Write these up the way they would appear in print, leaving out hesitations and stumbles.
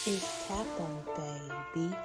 It's Captain Baby.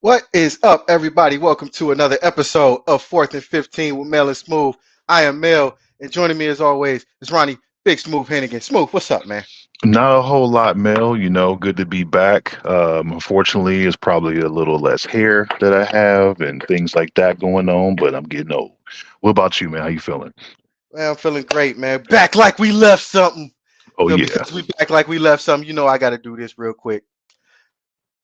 What is up, everybody? Welcome to another episode of 4th and 15 with Mel and Smooth. I am Mel, and joining me as always is Ronnie Big Smooth Hennigan. Smooth, what's up, man? Not a whole lot, Mel. Good to be back. Unfortunately, it's probably a little less hair that I have and things like that going on, but I'm getting old. What about you, man? How you feeling? Well, I'm feeling great, man. Back like we left something. Oh yeah. Because we back like we left something, I got to do this real quick.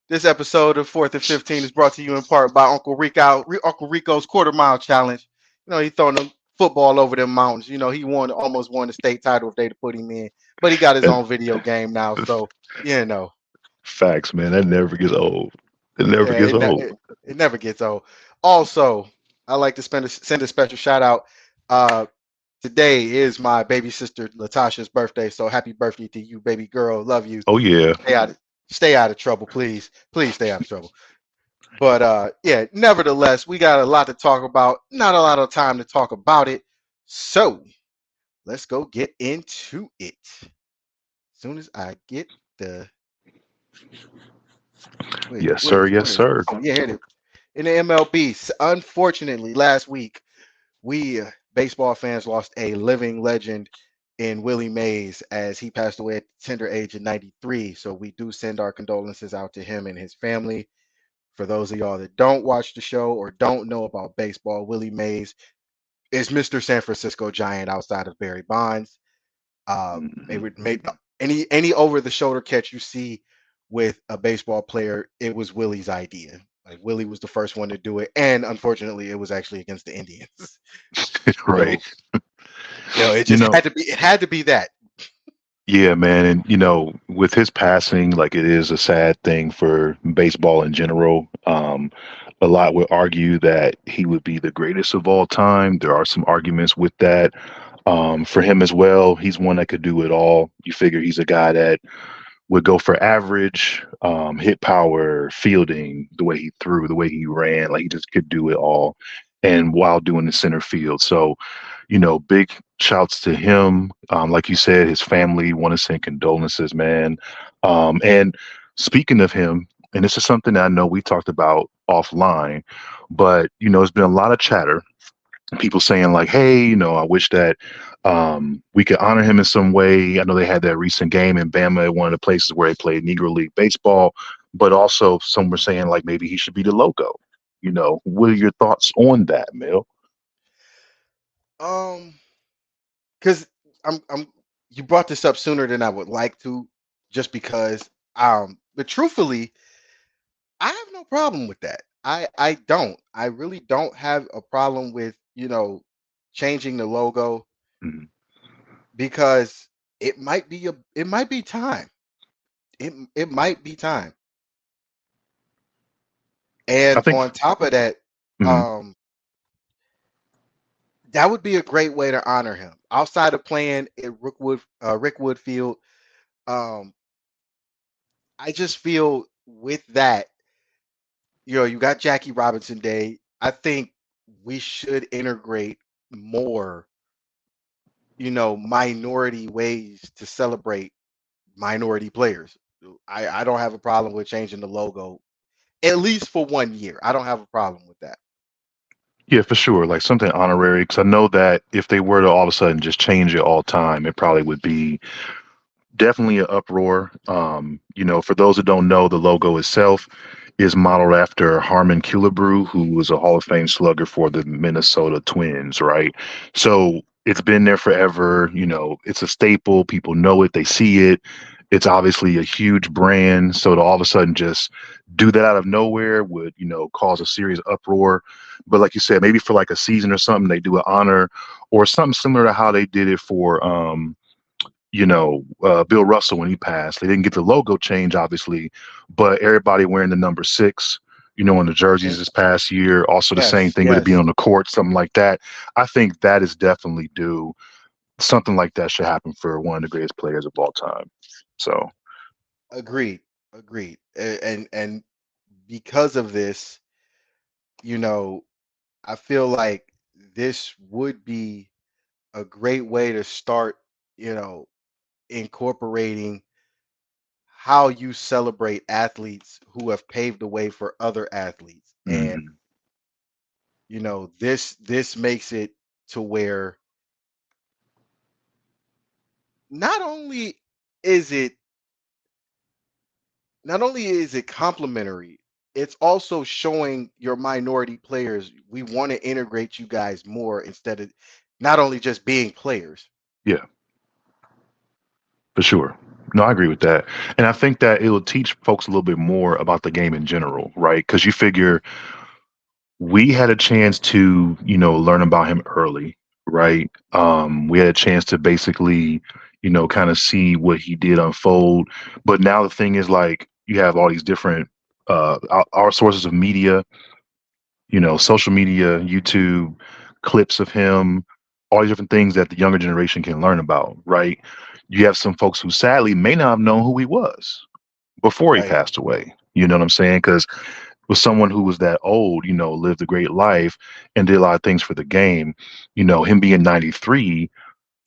This episode of 4th and 15 is brought to you in part by Uncle Rico's Quarter Mile Challenge. He throwing the football over them mountains. He almost won the state title if they'd put him in. But he got his And own video game now, so, you know. facts, man. That never gets old. It never Yeah, gets old. it never gets old. Also, I like to send a special shout out. Uh, Today is my baby sister Latasha's birthday, so happy birthday to you, baby girl. Love you. Oh yeah. Stay out, stay out of trouble, please. Please stay out of trouble. But yeah, nevertheless, we got a lot to talk about. Not a lot of time to talk about it, so let's go get into it. As soon as I get the wait, Yes, sir. Yes, what is sir. this? Yeah, here it is. In the MLB, unfortunately, last week we baseball fans lost a living legend in Willie Mays as he passed away at the tender age of 93. So we do send our condolences out to him and his family. For those of y'all that don't watch the show or don't know about baseball, Willie Mays is Mr. San Francisco Giant outside of Barry Bonds. They Mhm. would make any over the shoulder catch you see with a baseball player, it was Willie's idea. Like Willie was the first one to do it, and unfortunately, it was actually against the Indians. Right. So it You just know, had to be. It had to be that. yeah, man. And with his passing, like it is a sad thing for baseball in general. A lot would argue that he would be the greatest of all time. There are some arguments with that. For him as well, he's one that could do it all. You figure he's a guy that would go for average, hit power, fielding, the way he threw, the way he ran, like he just could do it all. And while doing the center field. So, big shouts to him. Like you said, his family want to send condolences, man. And speaking of him, and this is something that I know we talked about offline, but it's been a lot of chatter, people saying like, hey, I wish that we could honor him in some way. I know they had that recent game in Bama, one of the places where they played Negro League baseball, but also some were saying like maybe he should be the logo. What are your thoughts on that, Mel? Um, because I'm you brought this up sooner than I would like to, just because. But truthfully, I have no problem with that. I don't. I really don't have a problem with changing the logo Mhm. because it might be time. It might be time. I And think. on top of that, Mhm. um, that would be a great way to honor him. Outside of playing at Rickwood Field, um, I just feel with that, you got Jackie Robinson Day. I think we should integrate more, minority ways to celebrate minority players. I don't have a problem with changing the logo, at least for 1 year. I don't have a problem with that. Yeah, for sure. Like something honorary, because I know that if they were to all of a sudden just change it all time, it probably would be definitely an uproar. For those that don't know, the logo itself is modeled after Harmon Killebrew, who was a Hall of Fame slugger for the Minnesota Twins, right? So It's been there forever. It's a staple. People know it. They see it. It's obviously a huge brand. So to all of a sudden just do that out of nowhere would, cause a serious uproar. But like you said, maybe for like a season or something, they do an honor or something similar to how they did it for, Bill Russell when he passed. They didn't get the logo change, obviously, but everybody wearing the number 6, on the jerseys Mhm. this past year. Also, the same Yes, thing with it being yes, on the court, something like that. I think that is definitely due. Something like that should happen for one of the greatest players of all time. So, agreed, agreed. And because of this, you know, I feel like this would be a great way to start, you know, incorporating how you celebrate athletes who have paved the way for other athletes. And mhm, this makes it to where not only is it not only is it complimentary, it's also showing your minority players we want to integrate you guys more instead of not only just being players. yeah, for sure. No, I agree with that. And I think that it'll teach folks a little bit more about the game in general, right? Because you figure we had a chance to, learn about him early, right? We had a chance to basically, kind of see what he did unfold. But now the thing is, like, you have all these different our sources of media, social media, YouTube, clips of him, all these different things that the younger generation can learn about, right? You have some folks who sadly may not have known who he was before he Right. passed away. You know what I'm saying? Because with someone who was that old, lived a great life and did a lot of things for the game, him being 93,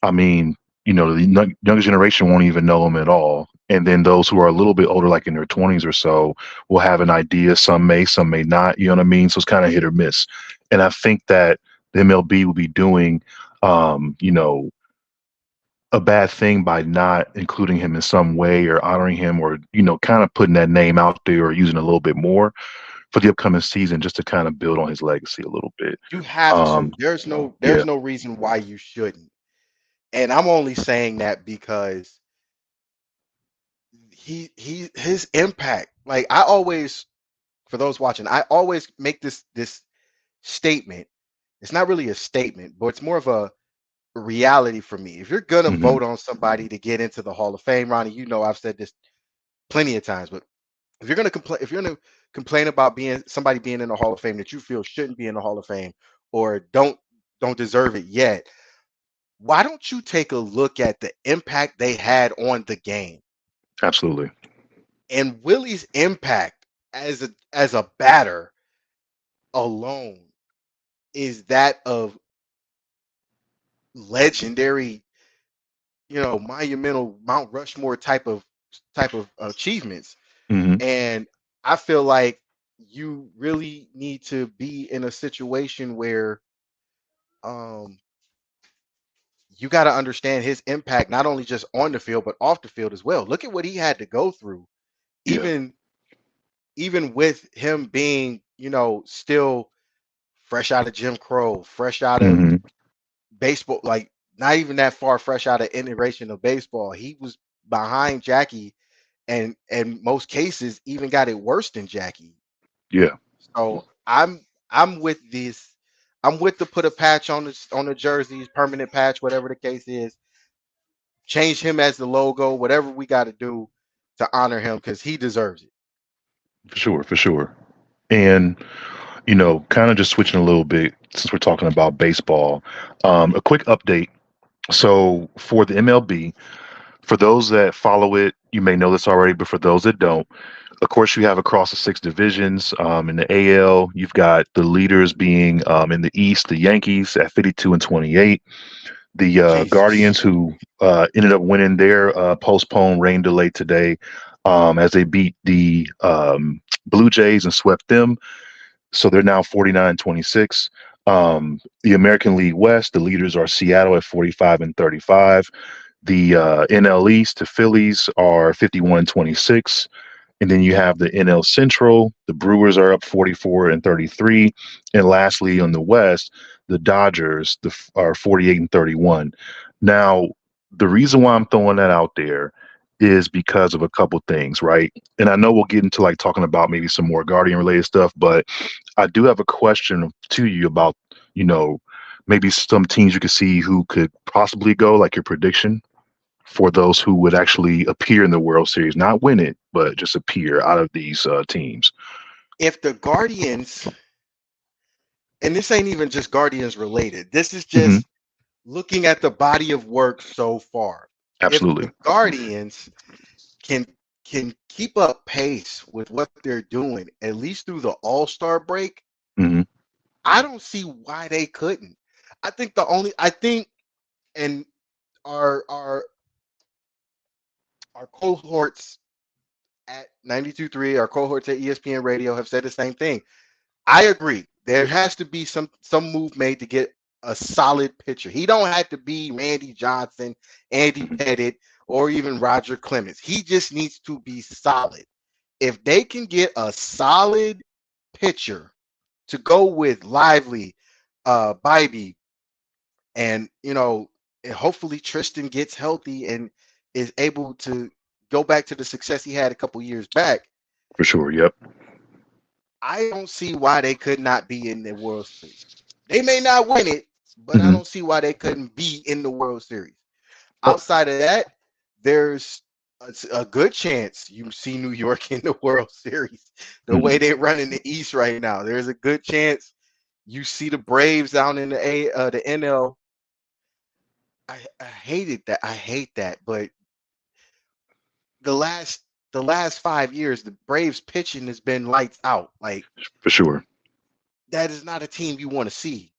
I mean, the younger generation won't even know him at all. And then those who are a little bit older, like in their 20s or so, will have an idea. Some may not. You know what I mean? So it's kind of hit or miss. And I think that the MLB will be doing, a bad thing by not including him in some way or honoring him or, kind of putting that name out there or using a little bit more for the upcoming season just to kind of build on his legacy a little bit. You have Um, to. There's yeah. no reason why you shouldn't. And I'm only saying that because his impact. Like I always for those watching, I always make this statement. It's not really a statement, but it's more of a reality for me. If you're gonna Hmm. vote on somebody to get into the Hall of Fame, Ronnie, you know I've said this plenty of times, but if you're gonna complain about being somebody being in the Hall of Fame that you feel shouldn't be in the Hall of Fame or don't deserve it yet, why don't you take a look at the impact they had on the game? Absolutely. And Willie's impact as a batter alone is that of legendary, monumental Mount Rushmore type of achievements. Hmm. And I feel like you really need to be in a situation where um you got to understand his impact not only just on the field but off the field as well. Look at what he had to go through, Yeah. even even with him being, still fresh out of Jim Crow, fresh out of Hmm. baseball, like not even that far fresh out of integration of baseball. He was behind Jackie and most cases even got it worse than Jackie. Yeah. So I'm with this. I'm with to put a patch on the jerseys, permanent patch, whatever the case is. Change him as the logo, whatever we got to do to honor him because he deserves it. For sure. For sure. And, kind of just switching a little bit since we're talking about baseball, a quick update. So for the MLB, for those that follow it, you may know this already, but for those that don't, of course, you have across the 6 divisions. In the AL, you've got the leaders being in the East, the Yankees at 52 and 28. The Jesus. Guardians, who ended up winning their postponed rain delay today, as they beat the Blue Jays and swept them. So they're now 49-26. The American League West, the leaders are Seattle at 45 and 35. The NL East, the Phillies are 51-26. And then you have the NL Central. The Brewers are up 44-33. And lastly, on the West, the Dodgers are 48-31. Now, the reason why I'm throwing that out there is because of a couple things, right? And I know we'll get into like talking about maybe some more Guardian related stuff, but I do have a question to you about, you know, maybe some teams you could see who could possibly go, like your prediction for those who would actually appear in the World Series, not win it, but just appear out of these teams. If the Guardians, and this ain't even just Guardians related, this is Hmm. just looking at the body of work so far. If Absolutely. the Guardians can can keep up pace with what they're doing, at least through the All-Star break, Hmm. I don't see why they couldn't. I think and our our our cohorts at 92.3, our cohorts at ESPN Radio have said the same thing. I agree. There has to be some move made to get a solid pitcher. He don't have to be Randy Johnson, Andy Hmm. Pettit, or even Roger Clemens. He just needs to be solid. If they can get a solid pitcher to go with Lively, Bybee, and hopefully Tristan gets healthy and is able to go back to the success he had a couple years back. For sure. Yep. I don't see why they could not be in the World Series. They may not win it, but I Hmm. don't see why they couldn't be in the World Series. Oh, Outside of that, there's a good chance you see New York in the World Series. The way hmm. they run in the East right now, there's a good chance you see the Braves down in the NL. I hated that. I hate that, but the last the last 5 years, the Braves pitching has been lights out. Like For sure. that is not a team you want to see.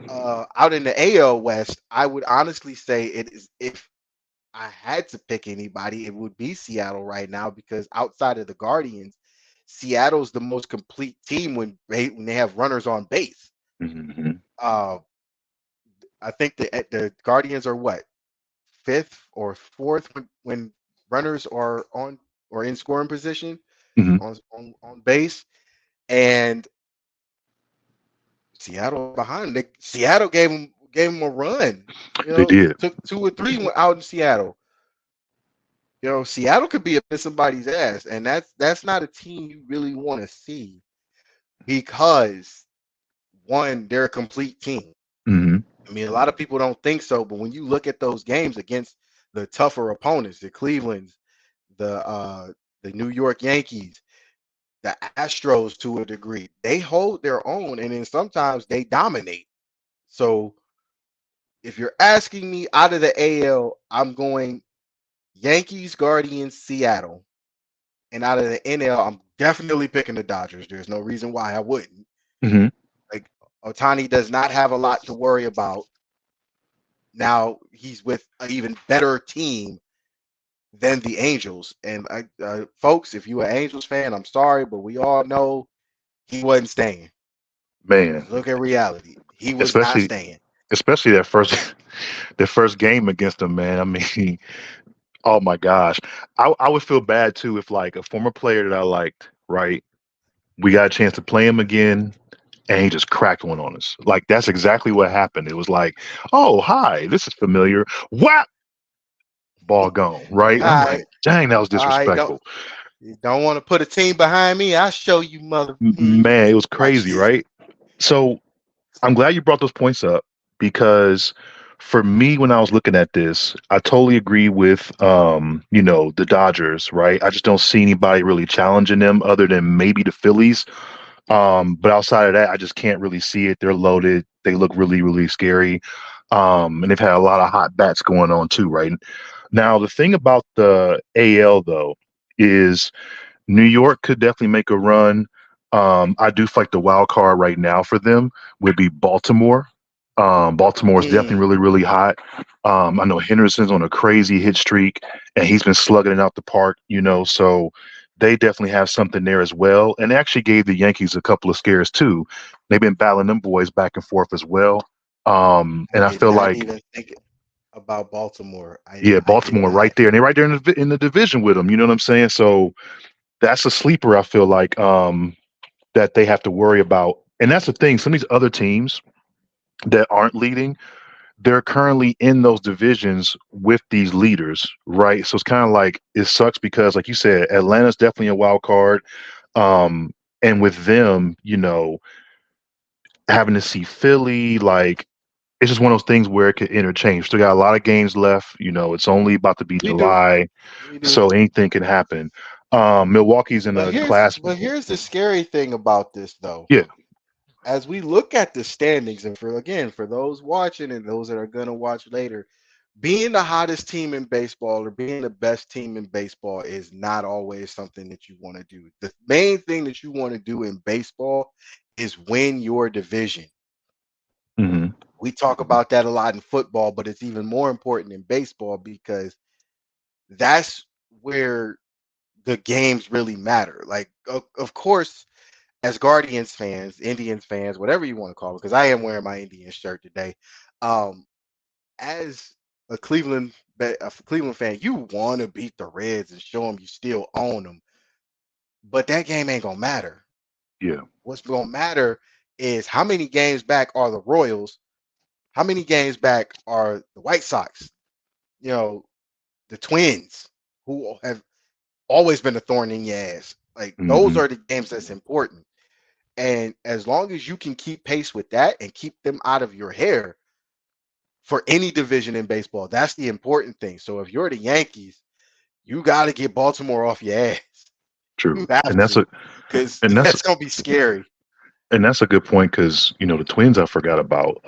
Out in the AL West, I would honestly say it is if I had to pick anybody, it would be Seattle right now because outside of the Guardians, Seattle's the most complete team when they have runners on base. Hmm. Uh, I think the Guardians are what fifth or fourth when runners are on or in scoring position Hmm. on base, and Seattle behind. Seattle gave them a run. They did. Took two or three out in Seattle. Seattle could be up in somebody's ass, and that's not a team you really want to see because one, they're a complete team. Hmm. I mean, a lot of people don't think so, but when you look at those games against the tougher opponents, the Clevelands, the New York Yankees, the Astros to a degree, they hold their own, and then sometimes they dominate. So if you're asking me out of the AL, I'm going Yankees, Guardians, Seattle. And out of the NL, I'm definitely picking the Dodgers. There's no reason why I wouldn't. Hmm. Like Otani does not have a lot to worry about. Now he's with an even better team than the Angels. And folks, if you're an Angels fan, I'm sorry, but we all know he wasn't staying. Man, Let's look at reality. He was not especially staying. especially that first the first game against them, man. I mean, oh my gosh. I would feel bad too if like a former player that I liked, right? We got a chance to play him again and he just cracked one on us. Like that's exactly what happened. It was like, oh hi, this is familiar. Whap, ball gone, right? All I'm right, like, dang, that was all right. Don't disrespectful. you don't want to put a team behind me? I'll show you, mother. Man, it was Watch crazy, this. right? So I'm glad you brought those points up because for me, when I was looking at this, I totally agree with the Dodgers, right? I just don't see anybody really challenging them other than maybe the Phillies. But outside of that, I just can't really see it. They're loaded. They look really, really scary. And they've had a lot of hot bats going on too, right? Now, the thing about the AL though is New York could definitely make a run. I do feel like the wild card right now for them would be Baltimore. Baltimore is definitely Mm, really, really hot. I know Henderson's on a crazy hit streak, and he's been slugging it out the park, so they definitely have something there as well. And they actually gave the Yankees a couple of scares too. They've been battling them boys back and forth as well. I And I did feel not like even think it. about Baltimore. Yeah, I did Baltimore not. right there, and they're right there in the division with them. You know what I'm saying? So that's a sleeper. I feel like that they have to worry about, and that's the thing. Some of these other teams that aren't leading, they're currently in those divisions with these leaders, right? So it's kind of like it sucks because, like you said, Atlanta's definitely a wild card. Um, and with them, having to see Philly, like it's just one of those things where it could interchange. Still got a lot of games left. It's only about to be We do. July, We do. so anything can happen. Milwaukee's in But a here's class. but here's the scary thing about this though. Yeah. As we look at the standings, and for those watching and those that are gonna watch later, being the hottest team in baseball or being the best team in baseball is not always something that you want to do. The main thing that you want to do in baseball is win your division. Hmm. We talk about that a lot in football, but it's even more important in baseball because that's where the games really matter. Like, of course, as Guardians fans, Indians fans, whatever you want to call it, because I am wearing my Indians shirt today. Um, as a Cleveland fan, you want to beat the Reds and show them you still own them, but that game ain't gonna matter. Yeah. What's gonna matter is how many games back are the Royals, how many games back are the White Sox, you know, the Twins, who have always been a thorn in your ass. Like those Hmm. are the games that's important. And as long as you can keep pace with that and keep them out of your hair for any division in baseball, that's the important thing. So if you're the Yankees, you got to get Baltimore off your ass. True. You have And that's to, a because and that's that's gonna be scary. and that's a good point because the Twins I forgot about.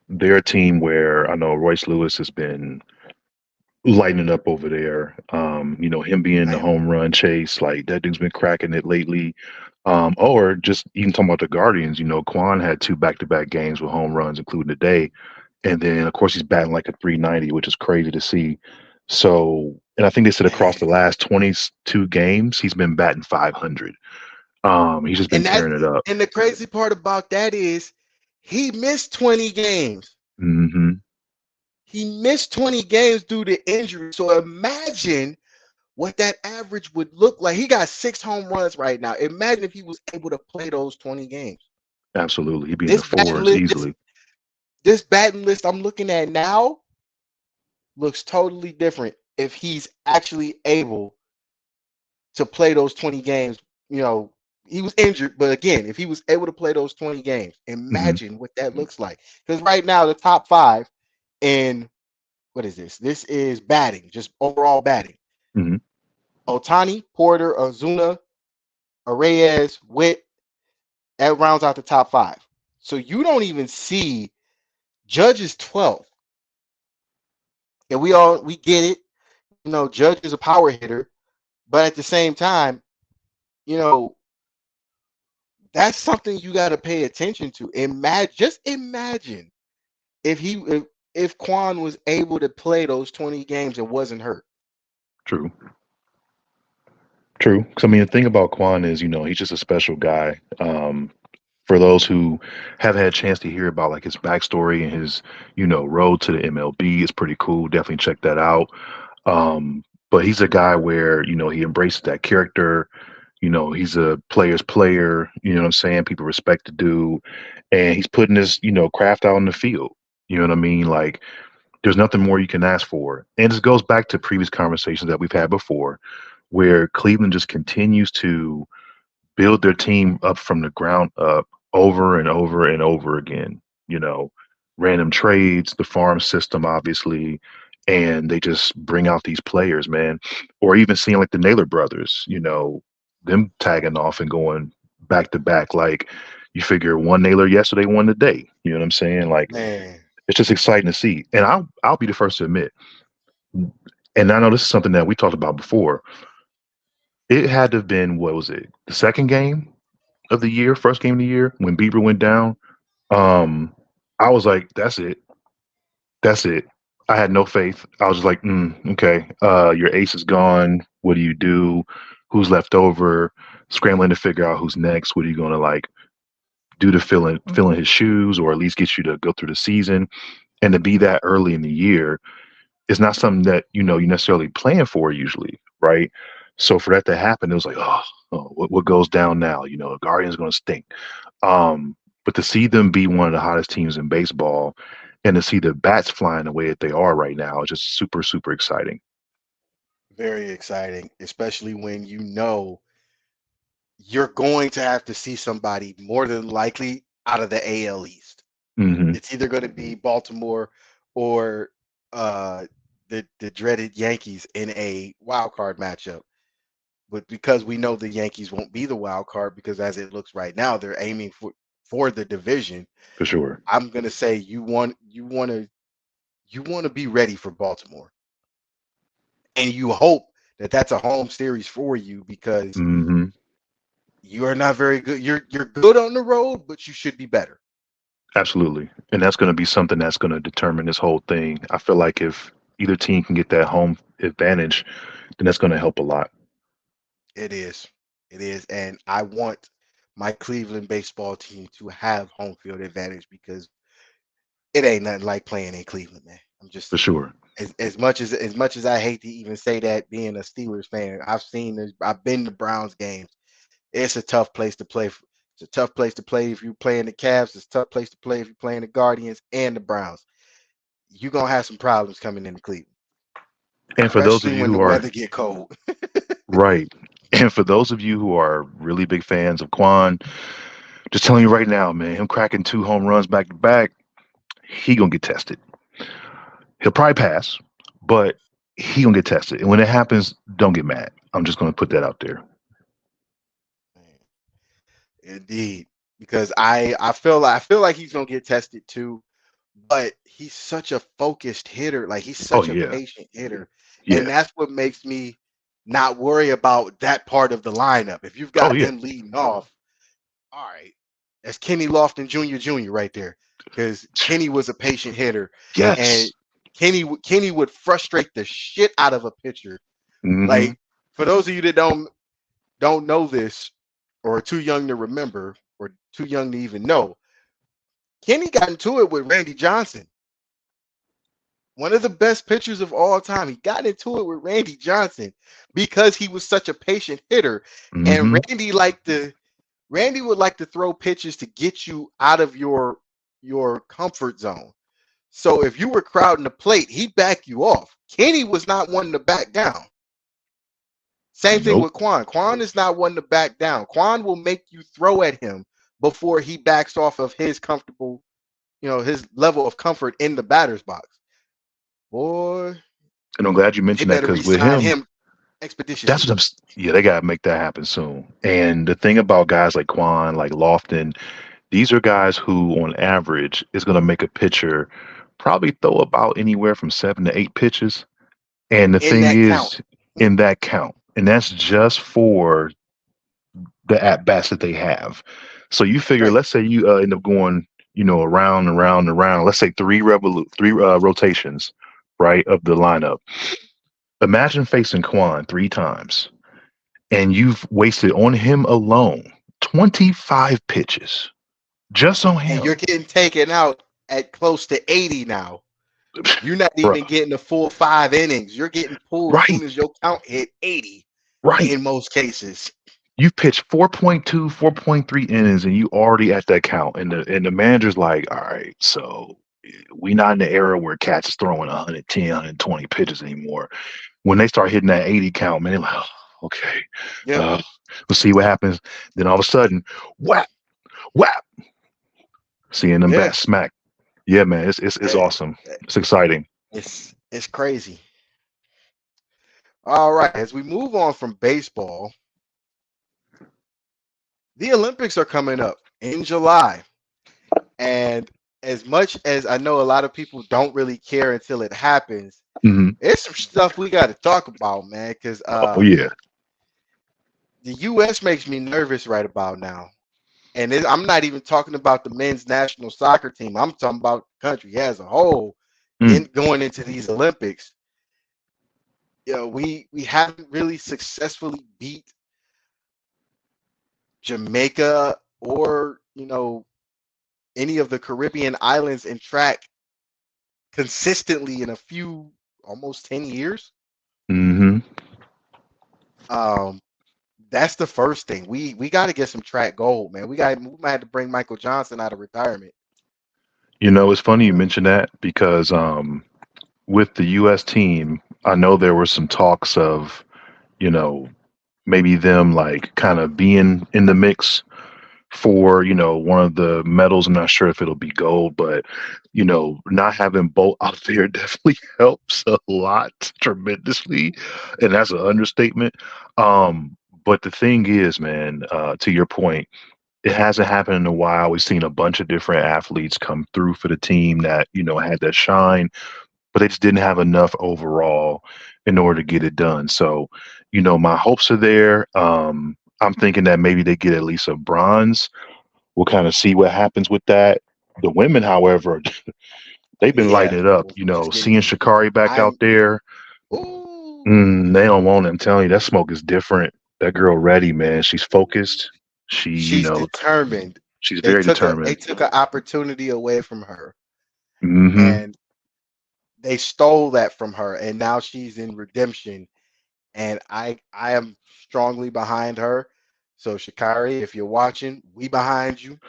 They're a team where I know Royce Lewis has been lighting up over there. Him being the Man, home run chase, like that dude's been cracking it lately. Or just even talking about the Guardians, Quan had two back-to-back games with home runs, including today. And then of course he's batting like a 390, which is crazy to see. So, and I think they said across man, the last 22 games, he's been batting 500. He's just been and that tearing it up. and the crazy part about that is he missed 20 games. Hmm. He missed 20 games due to injury. So imagine what that average would look like. He got 6 home runs right now. Imagine if he was able to play those 20 games. Absolutely. He'd be in the This batting fours list, this, easily. this batting list I'm looking at now looks totally different if he's actually able to play those 20 games. You know, he was injured, but again, if he was able to play those 20 games, Hmm. imagine what that looks like. Because right now, the top five in what is this? This is batting, just overall batting. Hmm. Otani, Porter, Ozuna, Reyes, Witt, that rounds out the top five. So you don't even see Judge is 12th. And we get it. Judge is a power hitter, but at the same time, you know, that's something you got to pay attention to. Imagine if Quan was able to play those 20 games and wasn't hurt. True. True. 'Cause, I mean, the thing about Quan is, he's just a special guy. For those who have had a chance to hear about like his backstory and his, road to the MLB, it's pretty cool. Definitely check that out. But he's a guy where, he embraces that character. He's a player's player. You know what I'm saying? People respect the dude, and he's putting his, craft out in the field. You know what I mean? Like, there's nothing more you can ask for. And this goes back to previous conversations that we've had before, where Cleveland just continues to build their team up from the ground up over and over and over again. You know, Random trades, the farm system, obviously, and they just bring out these players, man. Or even seeing like the Naylor brothers, them tagging off and going back to back. Like you figure one Naylor yesterday, one today. You know what I'm saying? Like Man, it's just exciting to see. And I'll be the first to admit, and I know this is something that we talked about before. It had to have been, what was it, the second game of the year, first game of the year when Bieber went down. Um, I was like, that's it. That's it. I had no faith. I was just like, okay, your ace is gone. What do you do? Who's left over? Scrambling to figure out who's next. What are you going to like do to fill in his shoes, or at least get you to go through the season? And to be that early in the year is not something that, you necessarily plan for usually, right? So for that to happen, it was like, oh, what goes down now? The Guardians going to stink. But to see them be one of the hottest teams in baseball and to see the bats flying the way that they are right now is just super, super exciting. Very exciting, especially when you know you're going to have to see somebody more than likely out of the AL East. Hmm. It's either going to be Baltimore or uh, the dreaded Yankees in a wild card matchup. But because we know the Yankees won't be the wild card because as it looks right now, they're aiming for the division. For sure. I'm gonna say you want to be ready for Baltimore, and you hope that that's a home series for you because Hmm. you are not very good. You're good on the road, but you should be better. Absolutely. And that's going to be something that's going to determine this whole thing. I feel like if either team can get that home advantage, then that's going to help a lot. It is, it is, and I want my Cleveland baseball team to have home field advantage because it ain't nothing like playing in Cleveland, man. I'm just For sure. as much as I hate to even say that, being a Steelers fan, I've seen this. I've been to Browns games. It's a tough place to play. It's a tough place to play if you're playing the Cavs. It's a tough place to play if you're playing the Guardians and the Browns. You're gonna have some problems coming into Cleveland, And for those of especially you when the who are weather get cold. right, and for those of you who are really big fans of Quan, just telling you right now, man, him cracking 2 home runs back to back, he gonna get tested. He'll probably pass, but he gonna get tested. And when it happens, don't get mad. I'm just gonna put that out there. Indeed, because I feel like he's gonna get tested too, but he's such a focused hitter. Like he's Oh such a yeah, patient hitter, and yeah. that's what makes me not worry about that part of the lineup. If you've Oh got yeah. him leading off, all right, that's Kenny Lofton Jr. right there, because Kenny was a patient hitter, and Yes. Kenny would frustrate the shit out of a pitcher. Hmm. Like for those of you that don't know this or are too young to remember or too young to even know, Kenny got into it with Randy Johnson, one of the best pitchers of all time. He got into it with Randy Johnson because he was such a patient hitter, and Hmm. Randy would like to throw pitches to get you out of your comfort zone. So if you were crowding the plate, he'd back you off. Kenny was not one to back down. Same thing Nope. with Quan. Quan is not one to back down. Quan will make you throw at him before he backs off of his comfortable, his level of comfort in the batter's box. Boy, And I'm glad you they mentioned that better because with resign him, him that's expeditiously. what yeah, they gotta make that happen soon. And the thing about guys like Quan, like Lofton, these are guys who, on average, is gonna make a pitcher probably throw about anywhere from 7 to 8 pitches. And the In thing that count. is, in that count, and that's just for the at bats that they have. So you figure, Right. let's say you end up going, around and around and around. Let's say three rotations, right, of the lineup. Imagine facing Quan 3 times, and you've wasted on him alone 25 pitches just on And you're him, getting taken out at close to 80 now. You're not bro. even getting the full 5 innings. You're getting pulled as soon Right, as your count hit 80 right. in most cases. You've pitched 4.2, 4.3 innings, and you already at that count. And the manager's like, all right, so we not in the era where cats is throwing 110, 120 pitches anymore. When they start hitting that 80 count, man, they're like, oh, okay, Yep. uh, we'll see what happens. Then all of a sudden, whap, whap, seeing them Yeah. bat smack. Yeah, man, it's Eh, awesome. eh, It's exciting. it's crazy. All right. As we move on from baseball, the Olympics are coming up in July. And as much as I know a lot of people don't really care until it happens, Hmm. it's some stuff we got to talk about, man, because Oh yeah. the U.S. makes me nervous right about now. And I'm not even talking about the men's national soccer team. I'm talking about the country as a whole Mm. in going into these Olympics. We haven't really successfully beat Jamaica or any of the Caribbean islands in track consistently in a few almost 10 years. Hmm. Um, that's the first thing. We got to get some track gold, man. We might have to bring Michael Johnson out of retirement. You know, it's funny you Uh, mentioned that because with the U.S. team, I know there were some talks of, you know, maybe them like kind of being in the mix for, one of the medals. I'm not sure if it'll be gold, but, not having Bolt out there definitely helps a lot tremendously. And that's an understatement. But the thing is, man, to your point, it hasn't happened in a while. We've seen a bunch of different athletes come through for the team that, had that shine, but they just didn't have enough overall in order to get it done. So, my hopes are there. I'm thinking that maybe they get at least a bronze. We'll kind of see what happens with that. The women, however, they've been yeah, lighting it up. it's getting Seeing heated. Shakari back out I'm there, they ooh, don't want it. I'm telling you, that smoke is different. That girl ready, man. She's focused. She, she's determined. she's very They determined. took an opportunity away from her, Hmm. and they stole that from her, and now she's in redemption. And I am strongly behind her. So Shakari, if you're watching, we behind you.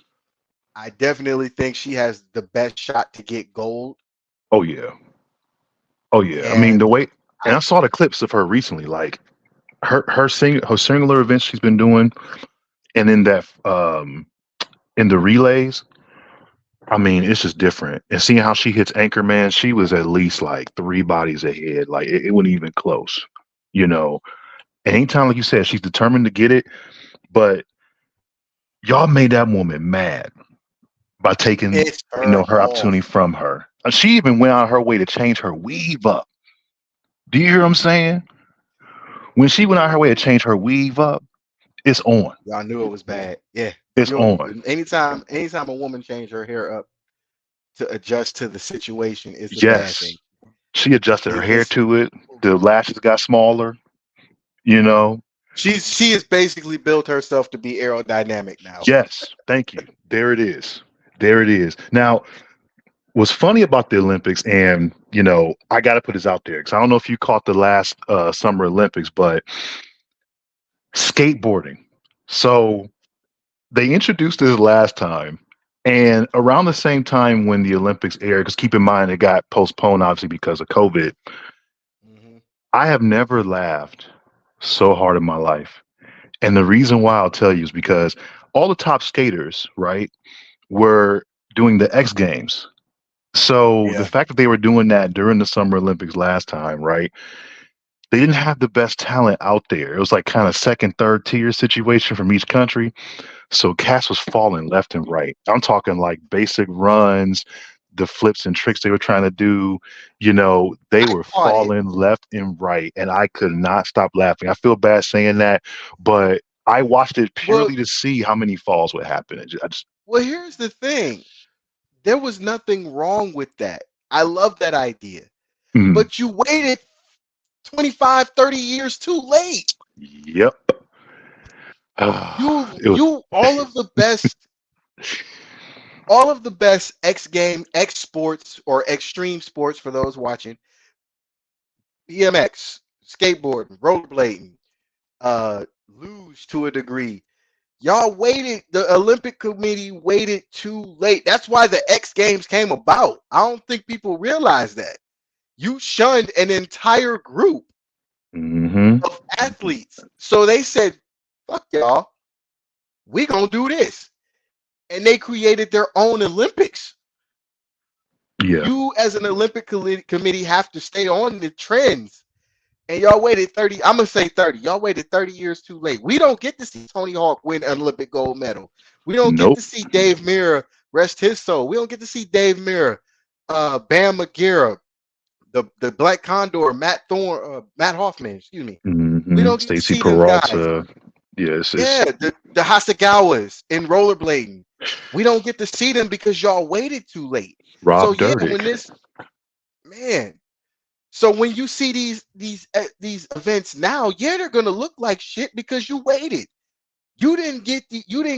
I definitely think she has the best shot to get gold. Oh yeah. Oh yeah. I mean And the way, and I I saw the clips of her recently. Like her singular events she's been doing, and in that in the relays. I mean, it's just different. And seeing how she hits anchor, man, she was at least like three bodies ahead. Like it wasn't even close, you know. And anytime, like you said, she's determined to get it, but y'all made that woman mad by taking, pissed her her opportunity off. from her. And she even went out her way to change her weave up. Do you hear what I'm saying? When she went out her way to change her weave up, it's on. Y'all knew it was bad. Yeah. It's You on. anytime a woman change her hair up to adjust to the situation, it's a bad Yes. thing. She adjusted her hair It's to it. The lashes got smaller, you know. she has basically built herself to be aerodynamic now. Yes, thank you. There it is. There it is. Now, what's funny about the Olympics, and I got to put this out there because I don't know if you caught the last Summer Olympics, but skateboarding. So they introduced this last time, and around the same time when the Olympics aired, because keep in mind it got postponed obviously because of COVID. Hmm. I have never laughed so hard in my life, and the reason why I'll tell you is because all the top skaters, right, were doing the X Games. So the Yeah. fact that they were doing that during the Summer Olympics last time, right? They didn't have the best talent out there. It was like kind of second, third tier situation from each country. So Cass was falling left and right. I'm talking like basic runs, the flips and tricks they were trying to do. They I were caught it. falling left and right, and I could not stop laughing. I feel bad saying that, but I watched it Well, purely to see how many falls would happen. I just here's the thing. There was nothing wrong with that. I love that idea. mm, But you waited 25, 30 years too late. yep. You It was. you all of the best X sports or extreme sports for those watching, BMX, skateboarding, rollerblading, luge to a degree. Y'all waited, the Olympic Committee waited too late. That's why the X Games came about. I don't think people realize that. You shunned an entire group Hmm. of athletes. So they said, fuck y'all, we gonna do this. And they created their own Olympics. Yeah. You as an Committee have to stay on the trends. And y'all waited 30, I'm gonna say 30. Y'all waited 30 years too late. We don't get to see Tony Hawk win an Olympic gold medal. We don't get Nope. to see Dave Mirra rest his soul. We don't get to see Dave Mirra, Bam Margera, the Black Condor, Matt Hoffman, excuse me. We don't get to Stacy see them guys. Peralta. Yes, it's Yeah, the Hasegawas in rollerblading. We don't get to see them because y'all waited too late. So Rob yeah, Dyrdek. man, so when you see these events now, yeah, they're gonna look like shit because you waited. You didn't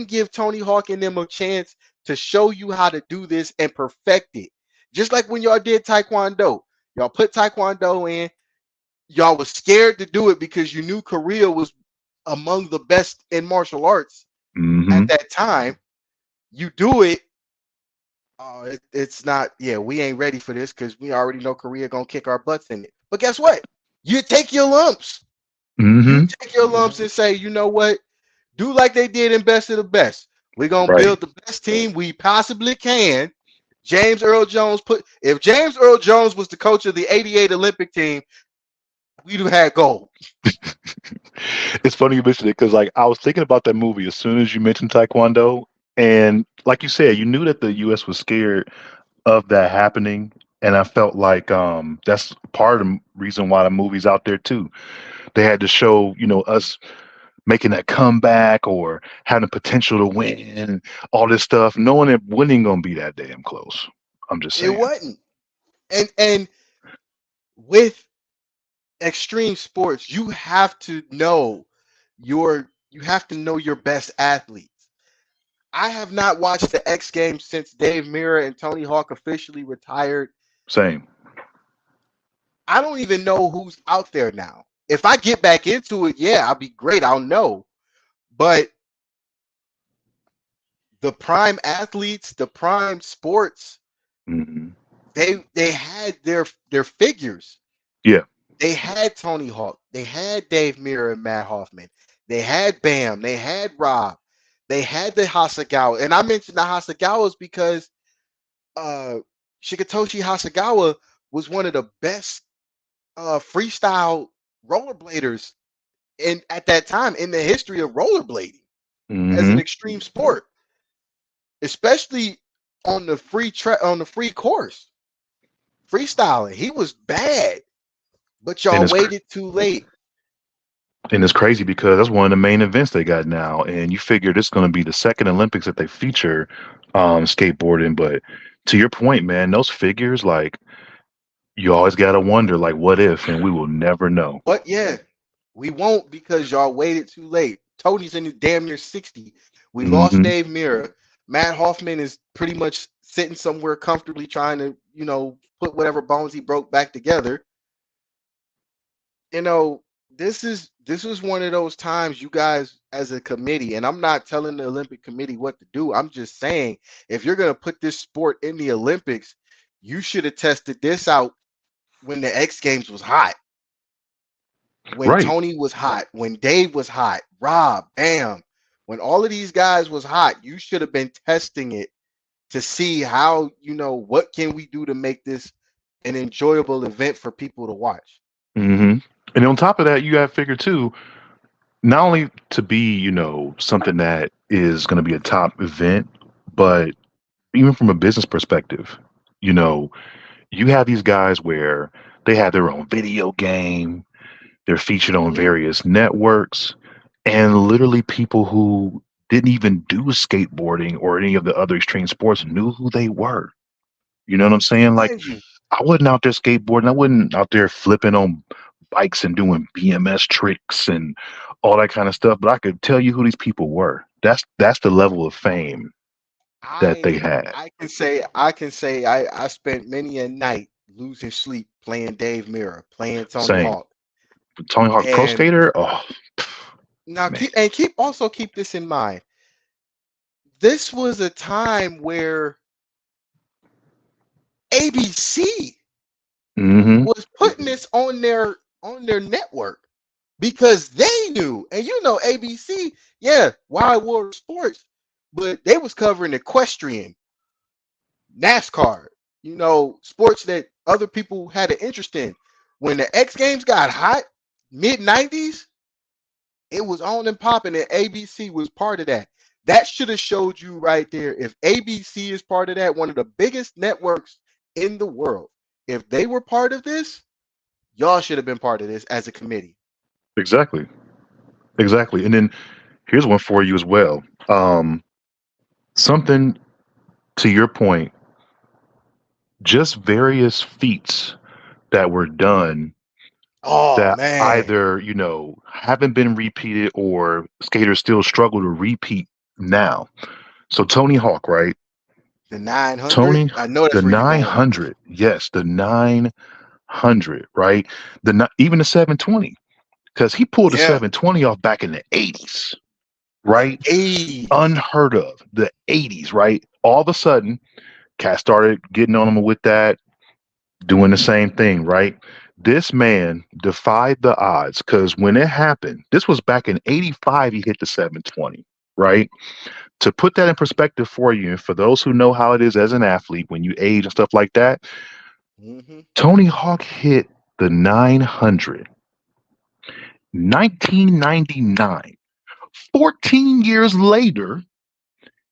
give Tony Hawk and them a chance to show you how to do this and perfect it. Just like when y'all did Taekwondo. Y'all put Taekwondo in. Y'all was scared to do it because you knew Korea was among the best in martial arts at Hmm. that time. You do it. It's not. Yeah, we ain't ready for this because we already know Korea gonna kick our butts in it. But guess what? You take your lumps. You Hmm. take your lumps and say, you know what? Do like they did in Best of the Best. We're gonna Right. build the best team we possibly can. James Earl Jones put if James Earl Jones was the coach of the '88 Olympic team, we'd have had gold. It's funny you mentioned it because like I was thinking about that movie as soon as you mentioned Taekwondo, and like you said, you knew that the U.S. was scared of that happening, and I felt like that's part of the reason why the movie's out there too. They had to show us making that comeback or having potential to win and all this stuff, knowing that winning gonna be that damn close. I'm just It saying. wasn't. And with extreme sports, you have to know your best athletes. I have not watched the X Games since Dave Mirra and Tony Hawk officially retired. Same. I don't even know who's out there now. If I get back into it, yeah, I'll be great. I'll know. But the prime athletes, the prime sports, Hmm. they had their figures. Yeah. They had Tony Hawk, they had Dave Mirra and Matt Hoffman, they had Bam, they had Rob, they had the Hasagawa. And I mentioned the Hasagawas because uh Shigetoshi Hasagawa was one of the best freestyle rollerbladers in at that time in the history of rollerblading as an Hmm. extreme sport, especially on the free course. Freestyling, he was bad, but And y'all it's waited too late. and it's crazy because that's one of the main events they got now, and you figure this is going to be the second Olympics that they feature skateboarding. But to your point, man, those figures, like you always got to wonder, like, what if, and we will never know. But yeah, we won't because y'all waited too late. Tony's in his damn near 60. We lost Hmm. Dave Mirra. Matt Hoffman is pretty much sitting somewhere comfortably trying to, put whatever bones he broke back together. You know, this is one of those times you guys as a committee, and I'm not telling the Olympic Committee what to do. I'm just saying if you're gonna put this sport in the Olympics, you should have tested this out when the X Games was hot, when Right. Tony was hot, when Dave was hot, Rob, Bam, when all of these guys was hot. You should have been testing it to see how, what can we do to make this an enjoyable event for people to watch. Hmm. And on top of that, you got to figure too, not only to be, something that is going to be a top event, but even from a business perspective, you know, you have these guys where they have their own video game, they're featured on Mhm. various networks, and literally people who didn't even do skateboarding or any of the other extreme sports knew who they were. You know what I'm saying? Like, Mind you, I wasn't out there skateboarding. I wasn't out there flipping on bikes and doing BMS tricks and all that kind of stuff. But I could tell you who these people were. That's the level of fame that they I had. I can say I spent many a night losing sleep playing Dave Mirra, playing Tony Same. Hawk. Tony Hawk Pro And Skater. Oh now man. keep this in mind. This was a time where ABC Hmm. was putting this on their network because they knew. And ABC, yeah, Wild World Sports, but they was covering equestrian, NASCAR, sports that other people had an interest in. When the X Games got hot, mid 90s, it was on and popping, and ABC was part of that. That should have showed you right there. If ABC is part of that, one of the biggest networks in the world, if they were part of this, y'all should have been part of this as a committee. Exactly. Exactly. And then here's one for you as well. Something to your point, just various feats that were done Oh that man. either, haven't been repeated or skaters still struggle to repeat now. So Tony Hawk, right? The 900. Tony, I know the that's where you're going with this. 900. Yes, the 900, right? Even the 720, because he pulled the Yeah, 720 off back in the 80s, the right? 80s. Unheard of. The 80s, right? All of a sudden, Cat started getting on him with that, doing the same thing, right? This man defied the odds because when it happened, this was back in 85, he hit the 720, right? To put that in perspective for you, and for those who know how it is as an athlete when you age and stuff like that, Hmm. Tony Hawk hit the 900, 1999. 14 years later,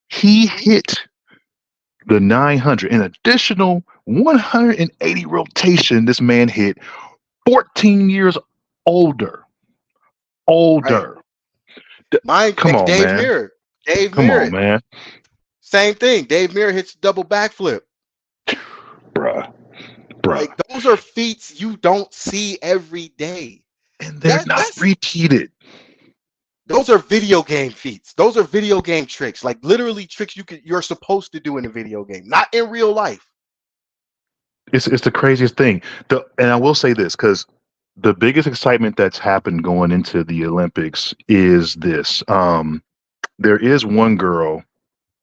he Hmm. hit the 900. An additional 180 rotation this man hit 14 years older. Right. Older. D- Mine, Come on, Dave man. Mirra. Dave Come on, Mirra. man. Same thing. Dave Mirra hits double backflip. Bruh. Bruh. Like those are feats you don't see every day. And they're That not that's repeated. those are video game feats. Those are video game tricks. Like literally tricks you're supposed to do in a video game, not in real life. It's the craziest thing. And I will say this because the biggest excitement that's happened going into the Olympics is this. There is one girl.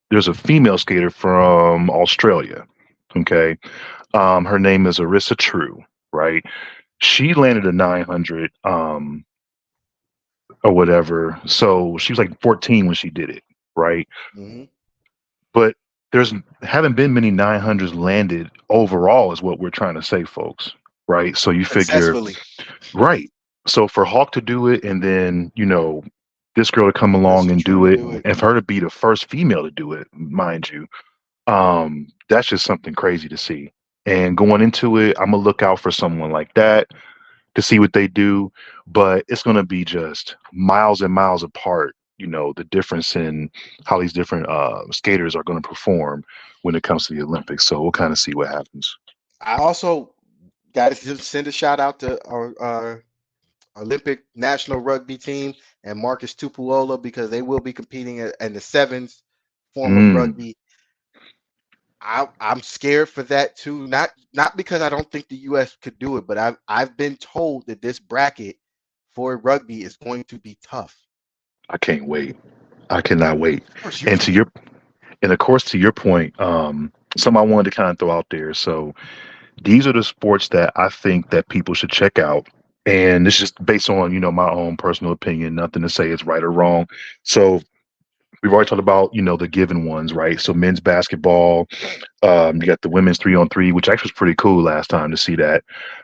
There's a female skater from Australia. Okay, her name is Arissa True. Right, she landed a 900 or whatever. So she was like 14 when she did it. Right, Hmm. but there's haven't been many 900s landed overall, is what we're trying to say, folks. Right, so you figure. Successfully. Right. So for Hawk to do it and then, this girl to come along Arista and True do to it do it. and for her to be the first female to do it, mind you, that's just something crazy to see. And going into it, I'm gonna look out for someone like that to see what they do, but it's gonna be just miles and miles apart, the difference in how these different skaters are gonna perform when it comes to the Olympics. So we'll kind of see what happens. I also got to send a shout out to our Olympic national rugby team and Marcus Tupuola because they will be competing in the sevens form of Mm, rugby. I'm scared for that too. Not because I don't think the U.S. could do it, but I've been told that this bracket for rugby is going to be tough. I can't wait. I cannot wait. Of course you And to can. your And of course, to your point, some I wanted to kind of throw out there. So these are the sports that I think that people should check out. And it's just based on, my own personal opinion, nothing to say it's right or wrong. So we've already talked about, the given ones, right? So men's basketball, you got the women's 3-on-3, which actually was pretty cool last time to see that.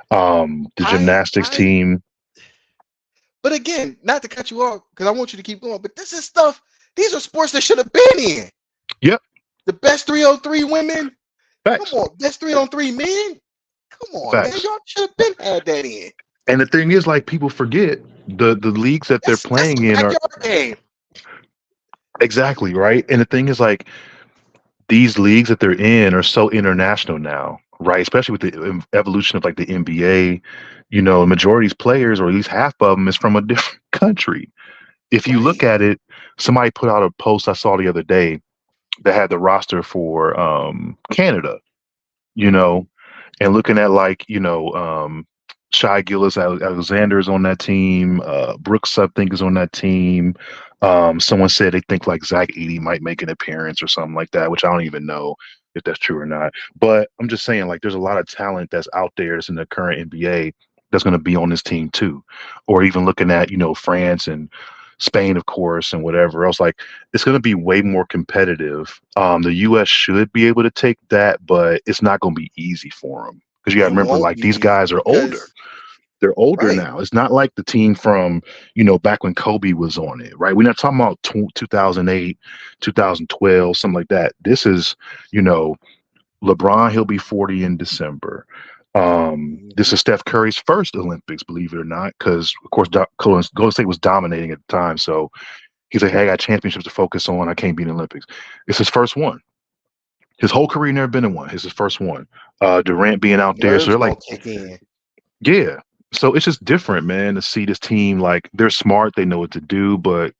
The gymnastics I team. but again, not to cut you off because I want you to keep going, but this is stuff. These are sports that should have been in. Yep. The best 303 women. Come Facts. on, best 303 men. Come on, man. Facts. Y'all should have been had that in. And the thing is, like, people forget the leagues that they're That's playing the in are backyard game. exactly right. And the thing is, like, these leagues that they're in are so international now, right? Especially with the evolution of like the NBA, the majority of these players, or at least half of them, is from a different country. If you look Right. at it, somebody put out a post I saw the other day that had the roster for Canada, you know, and looking at like Shy Gillis Alexander is on that team. Brooks, I think, is on that team. Someone said they think like Zach Edey might make an appearance or something like that, which I don't even know if that's true or not. But I'm just saying, like, there's a lot of talent that's out there that's in the current NBA that's going to be on this team too. Or even looking at France and Spain, of course, and whatever else. Like, it's going to be way more competitive. The U.S. should be able to take that, but it's not going to be easy for them because you got to It remember, won't like, be these easy guys are older. because They're older right. now. It's not like the team from, back when Kobe was on it, right? We're not talking about 2008, 2012, something like that. This is, you know, LeBron, he'll be 40 in December. This Mhm. is Steph Curry's first Olympics, believe it or not, because, of course, Golden State was dominating at the time. So he's like, hey, I got championships to focus on. I can't be in the Olympics. It's his first one. His whole career never been in one. It's his first one. Durant being out there. So Nerves they're like, gonna kick in. yeah. So it's just different, man, to see this team. Like, they're smart, they know what to do, but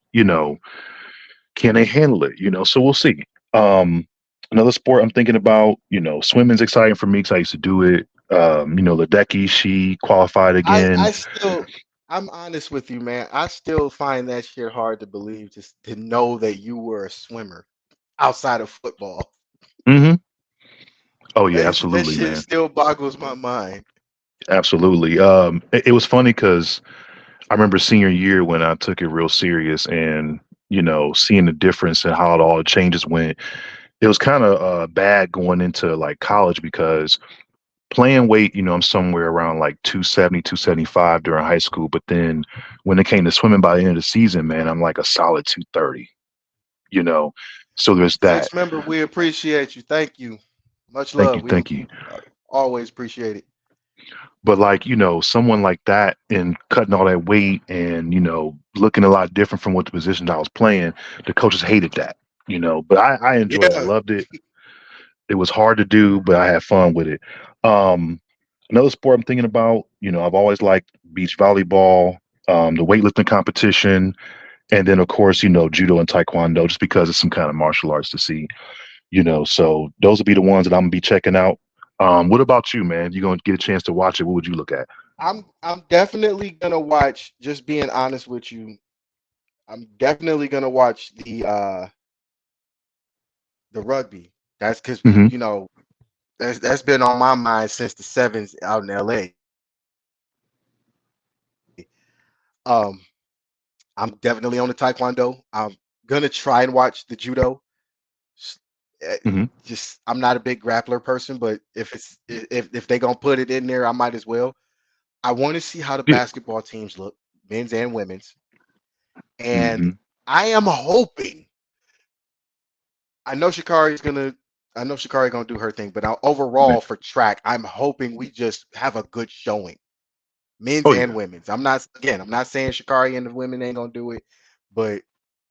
can they handle it? So we'll see. Um, Another sport I'm thinking about, swimming's exciting for me because I used to do it. Ledecky, she qualified again. I still, I'm honest with you, man. I still find that shit hard to believe, just to know that you were a swimmer outside of football. Hmm. Oh yeah, That absolutely, shit man. still boggles my mind. Absolutely. It was funny because I remember senior year when I took it real serious and, seeing the difference and how it all changes went. It was kind of bad going into like college because playing weight, I'm somewhere around like 270, 275 during high school. But then when it came to swimming by the end of the season, man, I'm like a solid 230, you know? So there's that. Six member, we appreciate you. Thank you. Much Thank love. you. Thank you. We always appreciate it. But like, someone like that and cutting all that weight and, looking a lot different from what the position I was playing, the coaches hated that, but I enjoyed it. I Yeah, loved it. It was hard to do, but I had fun with it. Um, Another sport I'm thinking about, I've always liked beach volleyball, the weightlifting competition, and then of course, judo and taekwondo, just because it's some kind of martial arts to see, So those would be the ones that I'm gonna be checking out. What about you, man? You gonna get a chance to watch it? What would you look at? I'm definitely gonna watch. Just being honest with you, I'm definitely gonna watch the rugby. That's because Hmm. that's been on my mind since the sevens out in LA. Um, I'm definitely on the taekwondo. I'm gonna try and watch the judo. S- Hmm. Just I'm not a big grappler person, but if they gonna put it in there, I might as well. I want to see how the Yeah. basketball teams look, men's and women's, and Hmm. I am hoping. I know Shikari's gonna. I know Shikari gonna do her thing, but overall for track, I'm hoping we just have a good showing, men's Oh and yeah. women's. I'm not saying Shikari and the women ain't gonna do it, but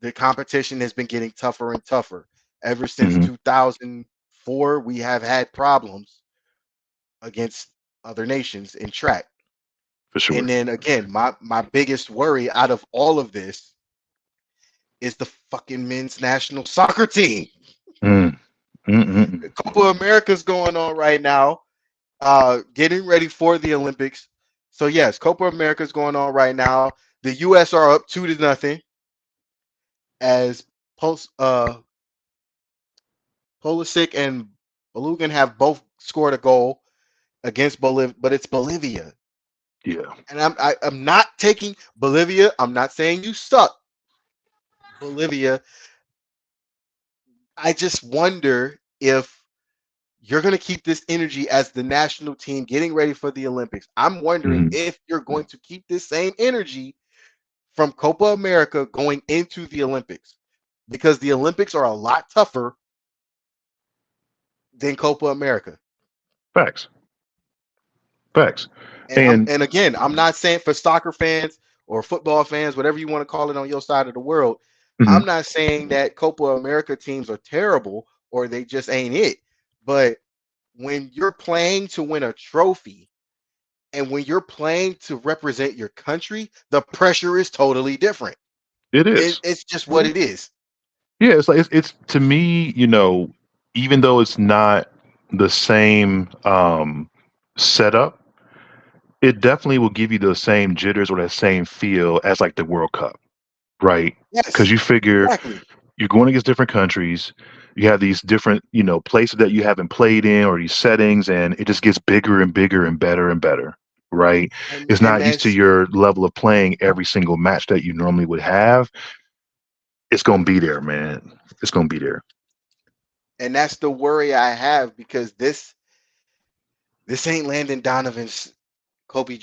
the competition has been getting tougher and tougher. Ever since Hmm. 2004, we have had problems against other nations in track. For And sure. then again, my biggest worry out of all of this is the fucking men's national soccer team. Mm. Mm-mm. Copa America's going on right now, getting ready for the Olympics. So yes, Copa America's going on right now. The U.S. are up 2-0 as Pulisic and Balogun have both scored a goal against Bolivia, but it's Bolivia, Yeah. and I'm not taking Bolivia. I'm not saying you suck, Bolivia. I just wonder if you're going to keep this energy as the national team getting ready for the Olympics. I'm wondering Hmm. if you're going to keep this same energy from Copa America going into the Olympics because the Olympics are a lot tougher than Copa America. Facts. Facts. And I'm And and again, I'm not saying for soccer fans or football fans, whatever you want to call it on your side of the world, mhm, I'm not saying that Copa America teams are terrible or they just ain't it. But when you're playing to win a trophy and when you're playing to represent your country, the pressure is totally different. it is. It's just what it is. Yeah, it's like it's to me, even though it's not the same setup, it definitely will give you the same jitters or that same feel as like the World Cup, right? Because Yes, you figure exactly. you're going against different countries, you have these different, places that you haven't played in or these settings, and it just gets bigger and bigger and better, right? It's And not used to that's your level of playing every single match that you normally would have. It's gonna be there, man. It's gonna be there. and that's the worry I have because this ain't Landon Donovan's Kobe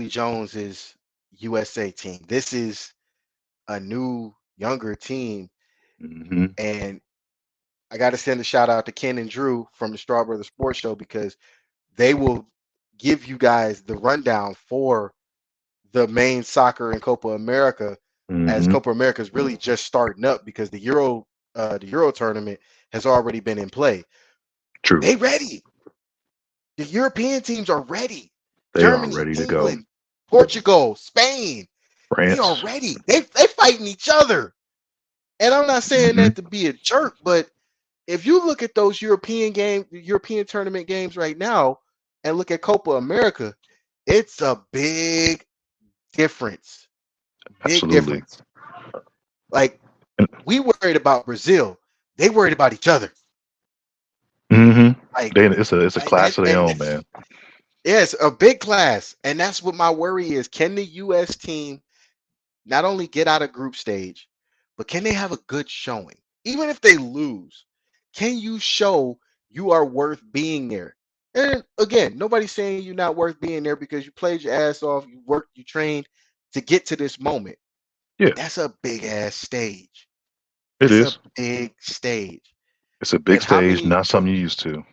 Jones's USA team. This is a new younger team, Hmm. and I got to send a shout out to Ken and Drew from the Straw Brother Sports Show because they will give you guys the rundown for the main soccer in Copa America as Hmm. Copa America is really just starting up because the Euro tournament has already been in play. True. They ready. The European teams are ready. They are Germany, ready to go. England, Portugal, Spain, they are France. ready. They fighting each other. And I'm not saying Hmm. that to be a jerk, but If you look at those European tournament games right now, and look at Copa America, it's a big difference. Big Absolutely. difference. Like we worried about Brazil, they worried about each other. Mm-hmm. Like, It's a class of their and own, man. yes, a big class, and that's what my worry is. Can the U.S. team not only get out of group stage, but can they have a good showing? Even if they lose, can you show you are worth being there? And again, nobody's saying you're not worth being there because you played your ass off, you worked, you trained to get to this moment. Yeah, But that's a big ass stage. it That's a is. big stage. It's a big And how stage, many not something you're used to.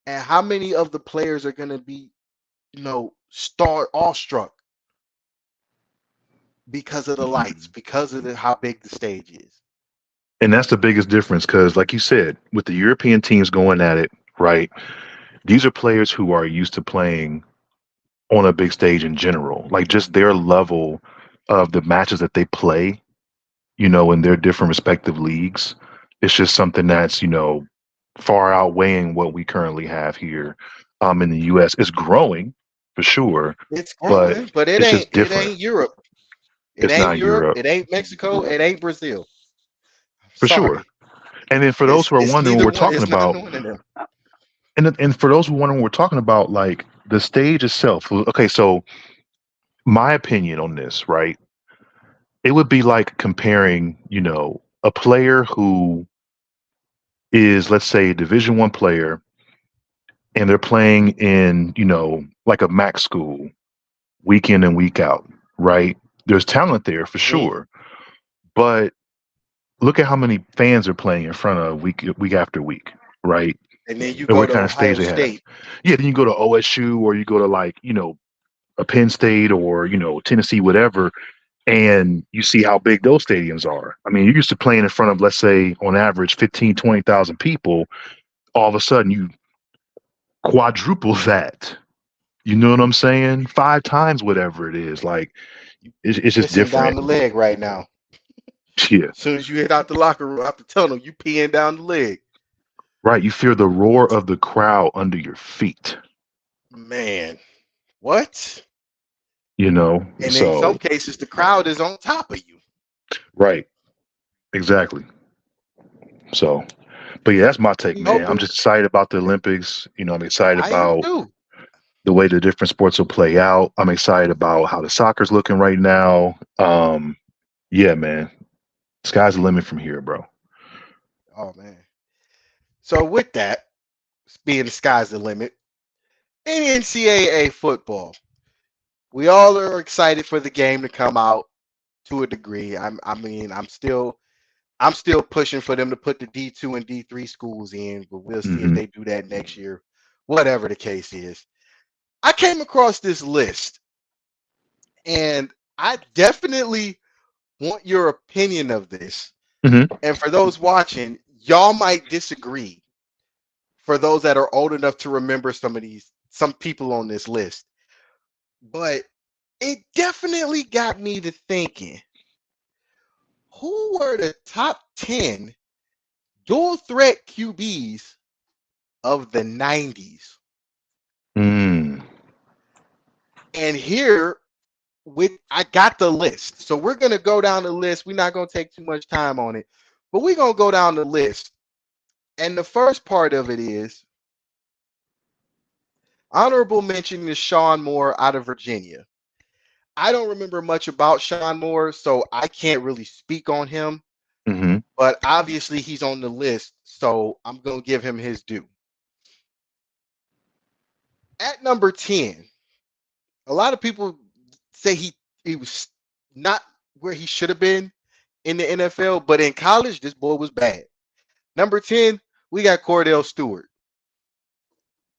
and how many of the players are gonna be, star awestruck because of the lights, Mhm. because of how big the stage is. And that's the biggest difference because, like you said, with the European teams going at it, right? These are players who are used to playing on a big stage in general. Like just their level of the matches that they play, in their different respective leagues. It's just something that's, far outweighing what we currently have here in the US. It's growing for sure, It's but growing, but it it's just ain't it different. ain't Europe. It It's ain't not Europe. Europe It ain't Mexico. It ain't Brazil. for sure. Sorry. And then for those who are It's wondering what neither we're one. talking It's not about, one of them. and for those who are wondering what we're talking about, like the stage itself. Okay, so my opinion on this, right? It would be like comparing, a player who is, let's say, a Division 1 player, and they're playing in, like a MAC school week in and week out, right? There's talent there for Hmm. sure, but look at how many fans are playing in front of week after week, right? And then you And go what to kind of stage Ohio they have. State. Yeah, then you go to OSU or you go to like, a Penn State or, Tennessee, whatever, and you see how big those stadiums are. I mean, you're used to playing in front of, let's say, on average, 15, 20,000 people. All of a sudden, you quadruple that. You know what I'm saying? 5 times whatever it is. Like, it's just Pissing down different. the leg right now. Yeah, As soon as you hit out the locker room, out the tunnel, you peeing down the leg. right. You feel the roar of the crowd under your feet, Man, what? you know? And in So, some cases, the crowd is on top of you. right. Exactly. So, but yeah, that's my take, We man. I'm hoping. just excited about the Olympics. I'm excited I am about too. the way the different sports will play out. I'm excited about how the soccer's looking right now. Yeah, man. Sky's the limit from here, bro. Oh man. So with that, being the sky's the limit, in NCAA football, we all are excited for the game to come out to a degree. I'm still pushing for them to put the D2 and D3 schools in, but we'll see if Hmm. they do that next year, whatever the case is. I came across this list, and I definitely want your opinion of this. Hmm. And for those watching, y'all might disagree. For those that are old enough to remember some people on this list, but it definitely got me to thinking, who were the top 10 dual threat QBs of the 90s? Mm. And here with I got the list. So we're going to go down the list. We're not going to take too much time on it, but we're going to go down the list. And the first part of it is honorable mention is Sean Moore out of Virginia. I don't remember much about Sean Moore, so I can't really speak on him, Hmm. but obviously he's on the list, so I'm going to give him his due. At number 10, a lot of people say he was not where he should have been in the NFL, but in college, this boy was bad. Number 10, we got Cordell Stewart.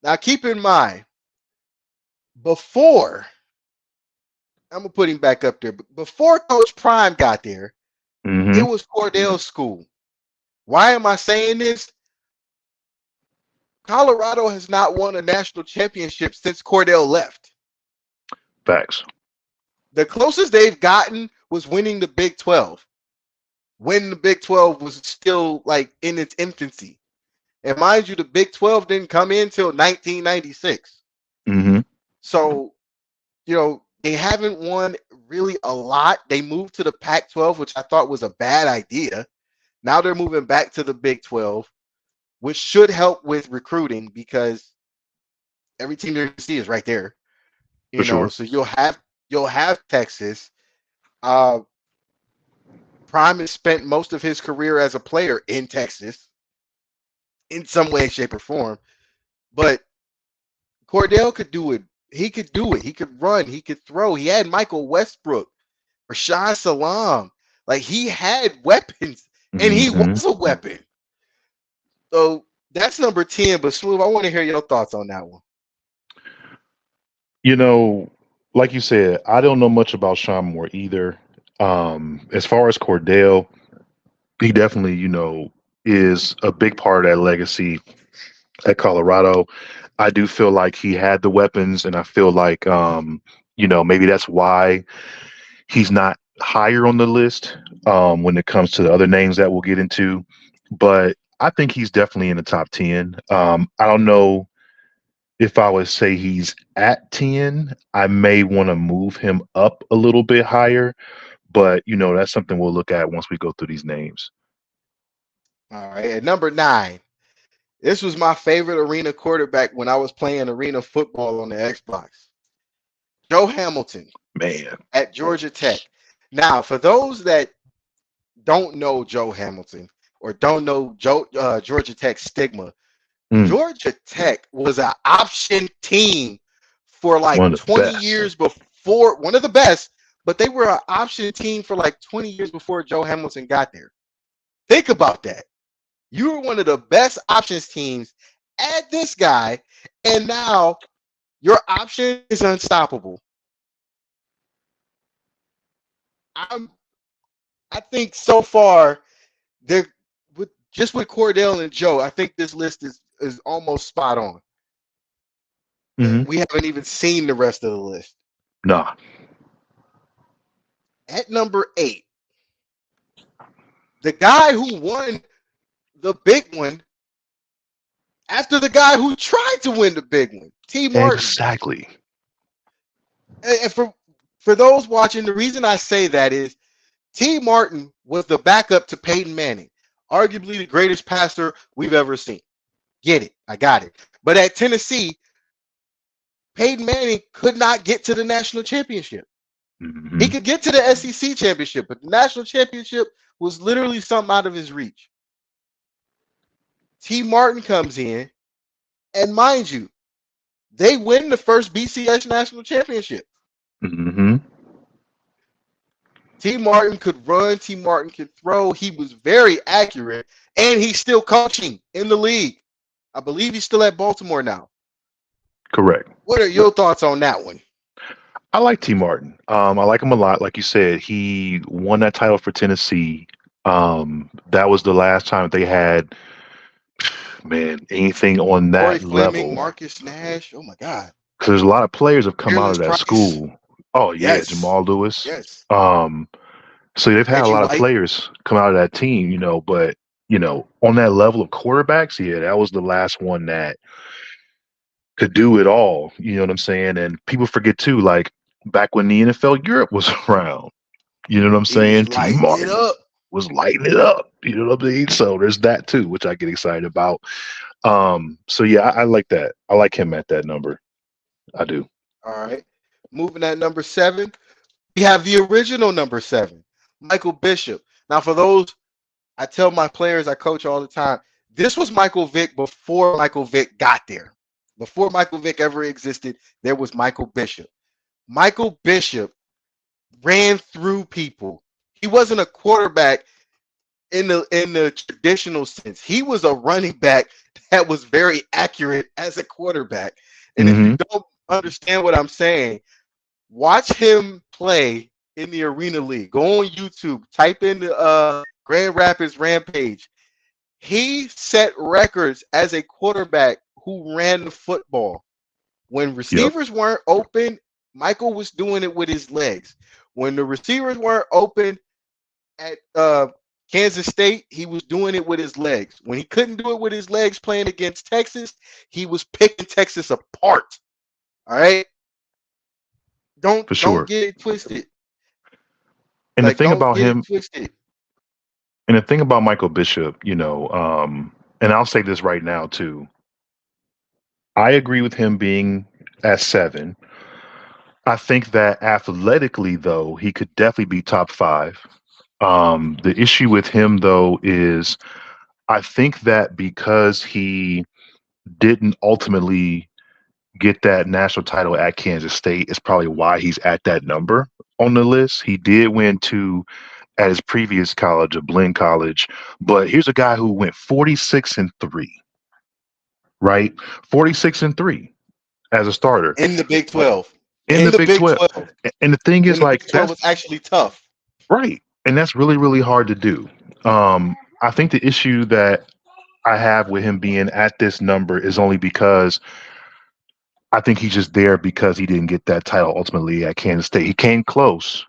Now, keep in mind, before, I'm going to put him back up there, but before Coach Prime got there, it Hmm. was Cordell's school. Why am I saying this? Colorado has not won a national championship since Cordell left. Facts. The closest they've gotten was winning the Big 12, when the Big 12 was still like in its infancy. And mind you, the Big 12 didn't come in until 1996. Hmm. So, they haven't won really a lot. They moved to the Pac 12, which I thought was a bad idea. Now they're moving back to the Big 12, which should help with recruiting because every team they're going to see is right there. For sure. So you'll have Texas. Uh, Prime has spent most of his career as a player in Texas in some way, shape, or form. But Cordell could do it. He could do it. He could run. He could throw. He had Michael Westbrook, Rashad Salam. Like he had weapons, and he Hmm. was a weapon. So that's number 10. But Smooth, I want to hear your thoughts on that one. You know, like you said, I don't know much about Sean Moore either. As far as Cordell, he definitely, is a big part of that legacy at Colorado. I do feel like he had the weapons, and I feel like, maybe that's why he's not higher on the list when it comes to the other names that we'll get into. But I think he's definitely in the top 10. I don't know if I would say he's at 10. I may want to move him up a little bit higher, but that's something we'll look at once we go through these names. All right. At number 9, this was my favorite arena quarterback when I was playing arena football on the Xbox. Joe Hamilton Man. at Georgia Tech. Now, for those that don't know Joe Hamilton or don't know Georgia Tech stigma, Mm, Georgia Tech was an option team for like one of the 20 best. years before, one of the best, but they were an option team for like 20 years before Joe Hamilton got there. Think about that. You were one of the best options teams. Add this guy, and now your option is unstoppable. I'm, I think so far they're with Cordell and Joe. I think this list is almost spot on. Hmm. We haven't even seen the rest of the list. Nah. At number 8, the guy who won the big one after the guy who tried to win the big one, T. Martin. Exactly. And for those watching, the reason I say that is T. Martin was the backup to Peyton Manning, arguably the greatest passer we've ever seen. Get it? I got it. But at Tennessee, Peyton Manning could not get to the national championship. He Hmm. could get to the SEC championship, but the national championship was literally something out of his reach. T. Martin comes in, and mind you, they win the first BCS national championship. Hmm. T. Martin could run. T. Martin could throw. He was very accurate, and he's still coaching in the league. I believe he's still at Baltimore now. Correct. What are your thoughts on that one? I like T. Martin. I like him a lot. Like you said, he won that title for Tennessee. That was the last time they had, man, anything on Corey that Fleming, level. Marcus Nash. Oh my God. Because there's a lot of players have come out Fearless of that Price. school. Oh yeah, Yes. Jamal Lewis. Yes. Um, so they've had a Reggie lot of White. players come out of that team, but on that level of quarterbacks, yeah, that was the last one that could do it all. You know what I'm saying? And people forget too, like back when the NFL Europe was around, you know what I'm He was saying? T. lighting it Martin up. was lighting it up. You know what I mean? So there's that too, which I get excited about. So yeah, I like that. I like him at that number. I do. All right. Moving at number 7, we have the original number 7, Michael Bishop. Now, for those, I tell my players I coach all the time, this was Michael Vick before Michael Vick got there. Before Michael Vick ever existed, there was Michael Bishop. Michael Bishop ran through people. He wasn't a quarterback in the traditional sense. He was a running back that was very accurate as a quarterback. And if you Hmm. don't understand what I'm saying, watch him play in the Arena League. Go on YouTube, type in the Grand Rapids Rampage. He set records as a quarterback who ran the football. When Yep. receivers weren't open, Michael was doing it with his legs. When the receivers weren't open at Kansas State, he was doing it with his legs. When he couldn't do it with his legs playing against Texas, he was picking Texas apart. All right. Don't for don't sure. get it twisted. And the Like, thing don't about get it him, twisted. and the thing about Michael Bishop, and I'll say this right now too. I agree with him being at 7. I think that athletically, though, he could definitely be top 5. The issue with him, though, is I think that because he didn't ultimately get that national title at Kansas State is probably why he's at that number on the list. He did win 2 at his previous college, a blend college, but here's a guy who went 46-3, right? 46-3 as a starter In the Big 12. in In the the Big Big 12. 12. And the thing When is, the Big like, 12 that's was actually tough. right. And that's really, really hard to do. I think the issue that I have with him being at this number is only because I think he's just there because he didn't get that title ultimately at Kansas State. He came close,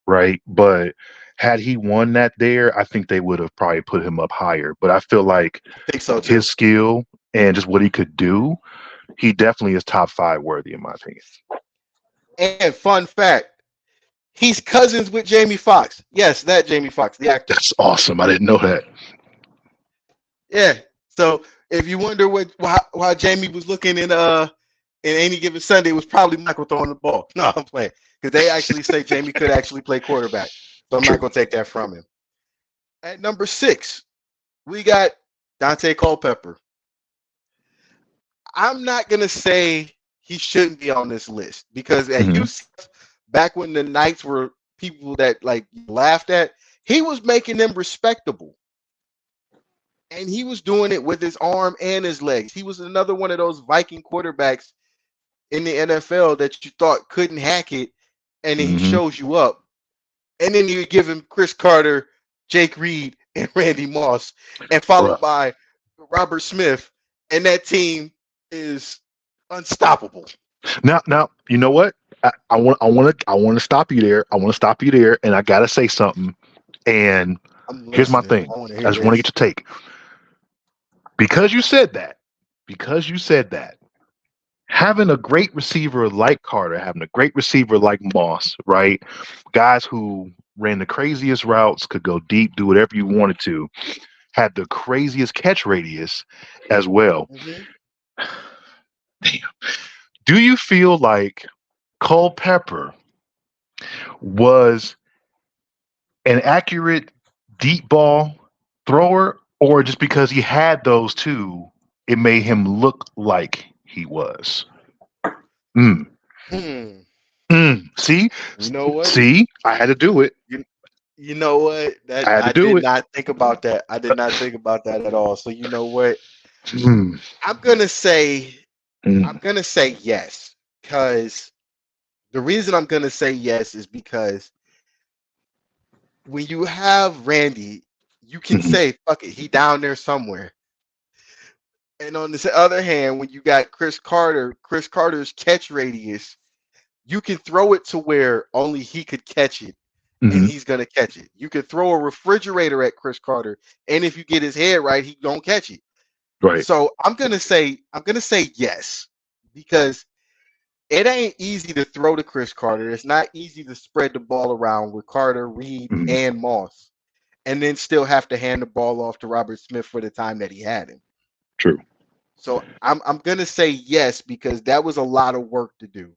right? But had he won that there, I think they would have probably put him up higher. But I feel like I think so his too. skill and just what he could do, he definitely is top 5 worthy in my opinion. And fun fact, he's cousins with Jamie Foxx. Yes, that Jamie Foxx, the actor. That's awesome. I didn't know that. Yeah. So if you wonder why Jamie was looking in any given Sunday, it was probably Michael throwing the ball. No, I'm playing because they actually say Jamie could actually play quarterback. So I'm not True. gonna take that from him. At number 6, we got Dante Culpepper. I'm not gonna say he shouldn't be on this list because at Hmm. UCF, back when the Knights were people that like laughed at, he was making them respectable. And he was doing it with his arm and his legs. He was another one of those Viking quarterbacks in the NFL that you thought couldn't hack it, and then he Hmm. shows you up. And then you give him Chris Carter, Jake Reed, and Randy Moss, and Bruh. followed by Robert Smith, and that team is unstoppable. Now, you know what? I want to stop you there. I want to stop you there, and I gotta say something. And I'm here's my listening. thing. I want to I hear just want to this. get your take because you said that. Because you said that. Having a great receiver like Carter, having a great receiver like Moss, right? Guys who ran the craziest routes, could go deep, do whatever you wanted to, had the craziest catch radius as well. Mhm. Damn. Do you feel like Culpepper was an accurate deep ball thrower, or just because he had those two, it made him look like he was? Mm, Hmm. See, You know what? see, I had to do it. You you know what? That I had to I do did it. not think about that. I did not think about that at all. So you know what? Mm, I'm gonna say I'm mm, gonna say yes because the reason I'm gonna say yes is because when you have Randy, you can mhm, say fuck it, he down there somewhere. And on the other hand, when you got Chris Carter, Chris Carter's catch radius, you can throw it to where only he could catch it, and mhm. he's gonna catch it. You could throw a refrigerator at Chris Carter, and if you get his head right, he gonna catch it. Right. So I'm gonna say yes because it ain't easy to throw to Chris Carter. It's not easy to spread the ball around with Carter, Reed, Mhm. and Moss, and then still have to hand the ball off to Robert Smith for the time that he had him. True. So I'm gonna say yes because that was a lot of work to do.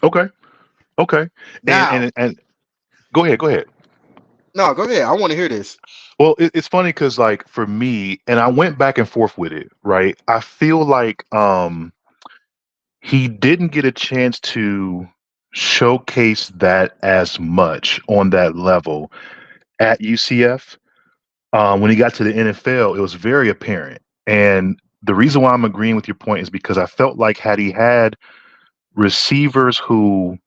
Okay. Okay. And Now, and and go ahead. Go ahead. no, go ahead. I want to hear this. Well, it's funny because, like, for me, and I went back and forth with it. Right. I feel like he didn't get a chance to showcase that as much on that level at UCF. When he got to the NFL, it was very apparent. And the reason why I'm agreeing with your point is because I felt like had he had receivers who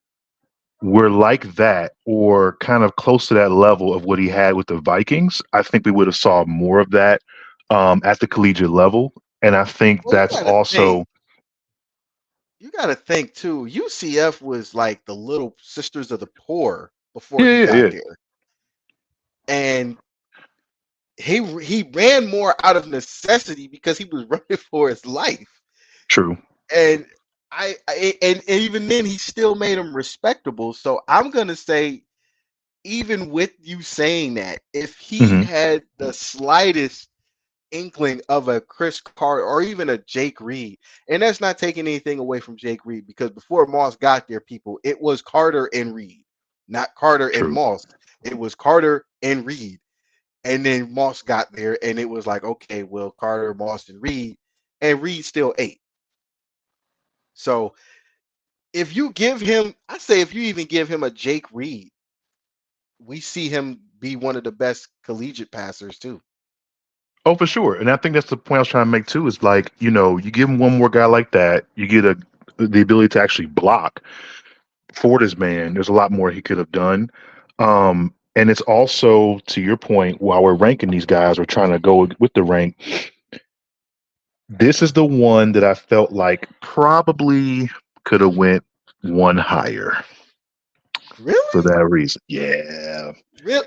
were like that or kind of close to that level of what he had with the Vikings, I think we would have saw more of that at the collegiate level. And I think Well, that's also you gotta think too. UCF was like the little sisters of the poor before he yeah, yeah, got yeah. there, and he ran more out of necessity because he was running for his life. True. And and even then he still made him respectable. So I'm gonna say, even with you saying that, if he Hmm. had the slightest inkling of a Chris Carter or even a Jake Reed, and that's not taking anything away from Jake Reed, because before Moss got there, people, it was Carter and Reed, not Carter and True. Moss. It was Carter and Reed. And then Moss got there, and it was like, okay, well, Carter, Moss, and Reed still ate. So if you give him, I say, if you even give him a Jake Reed, we see him be one of the best collegiate passers too. Oh, for sure. And I think that's the point I was trying to make too. Is like, you give him one more guy like that, you get the ability to actually block for this man. There's a lot more he could have done. And it's also, to your point, while we're ranking these guys, we're trying to go with the rank. This is the one that I felt like probably could have went one higher for Really? that reason. Yeah. Real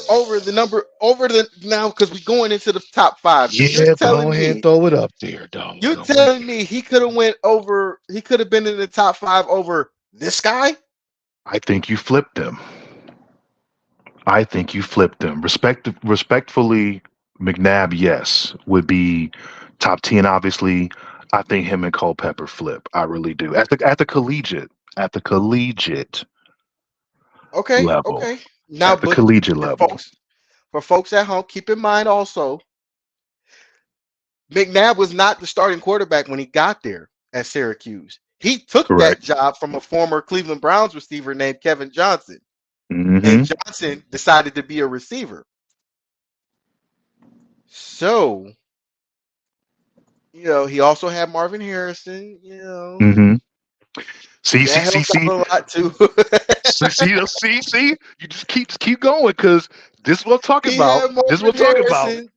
over the number over the now, because we're going into the top five. So Yeah, go ahead and throw it up there, dog. you're telling me he could have went over, he could have been in the top five over this guy? I think you flipped them. I think you flipped them. Respectfully, McNabb, yes, would be top 10, obviously. I think him and Culpepper flip. I really do. At the collegiate Okay, level. okay. Now, At the but collegiate for level. folks, for folks at home, keep in mind also, McNabb was not the starting quarterback when he got there at Syracuse. He took that Correct. job from a former Cleveland Browns receiver named Kevin Johnson, and Hmm. Johnson decided to be a receiver. So, he also had Marvin Harrison. Hmm. See, That see, see, helped see, out a lot too. see. You just keep going because this is what I'm talking He about. had This is Marvin what I'm talking about. Harrison.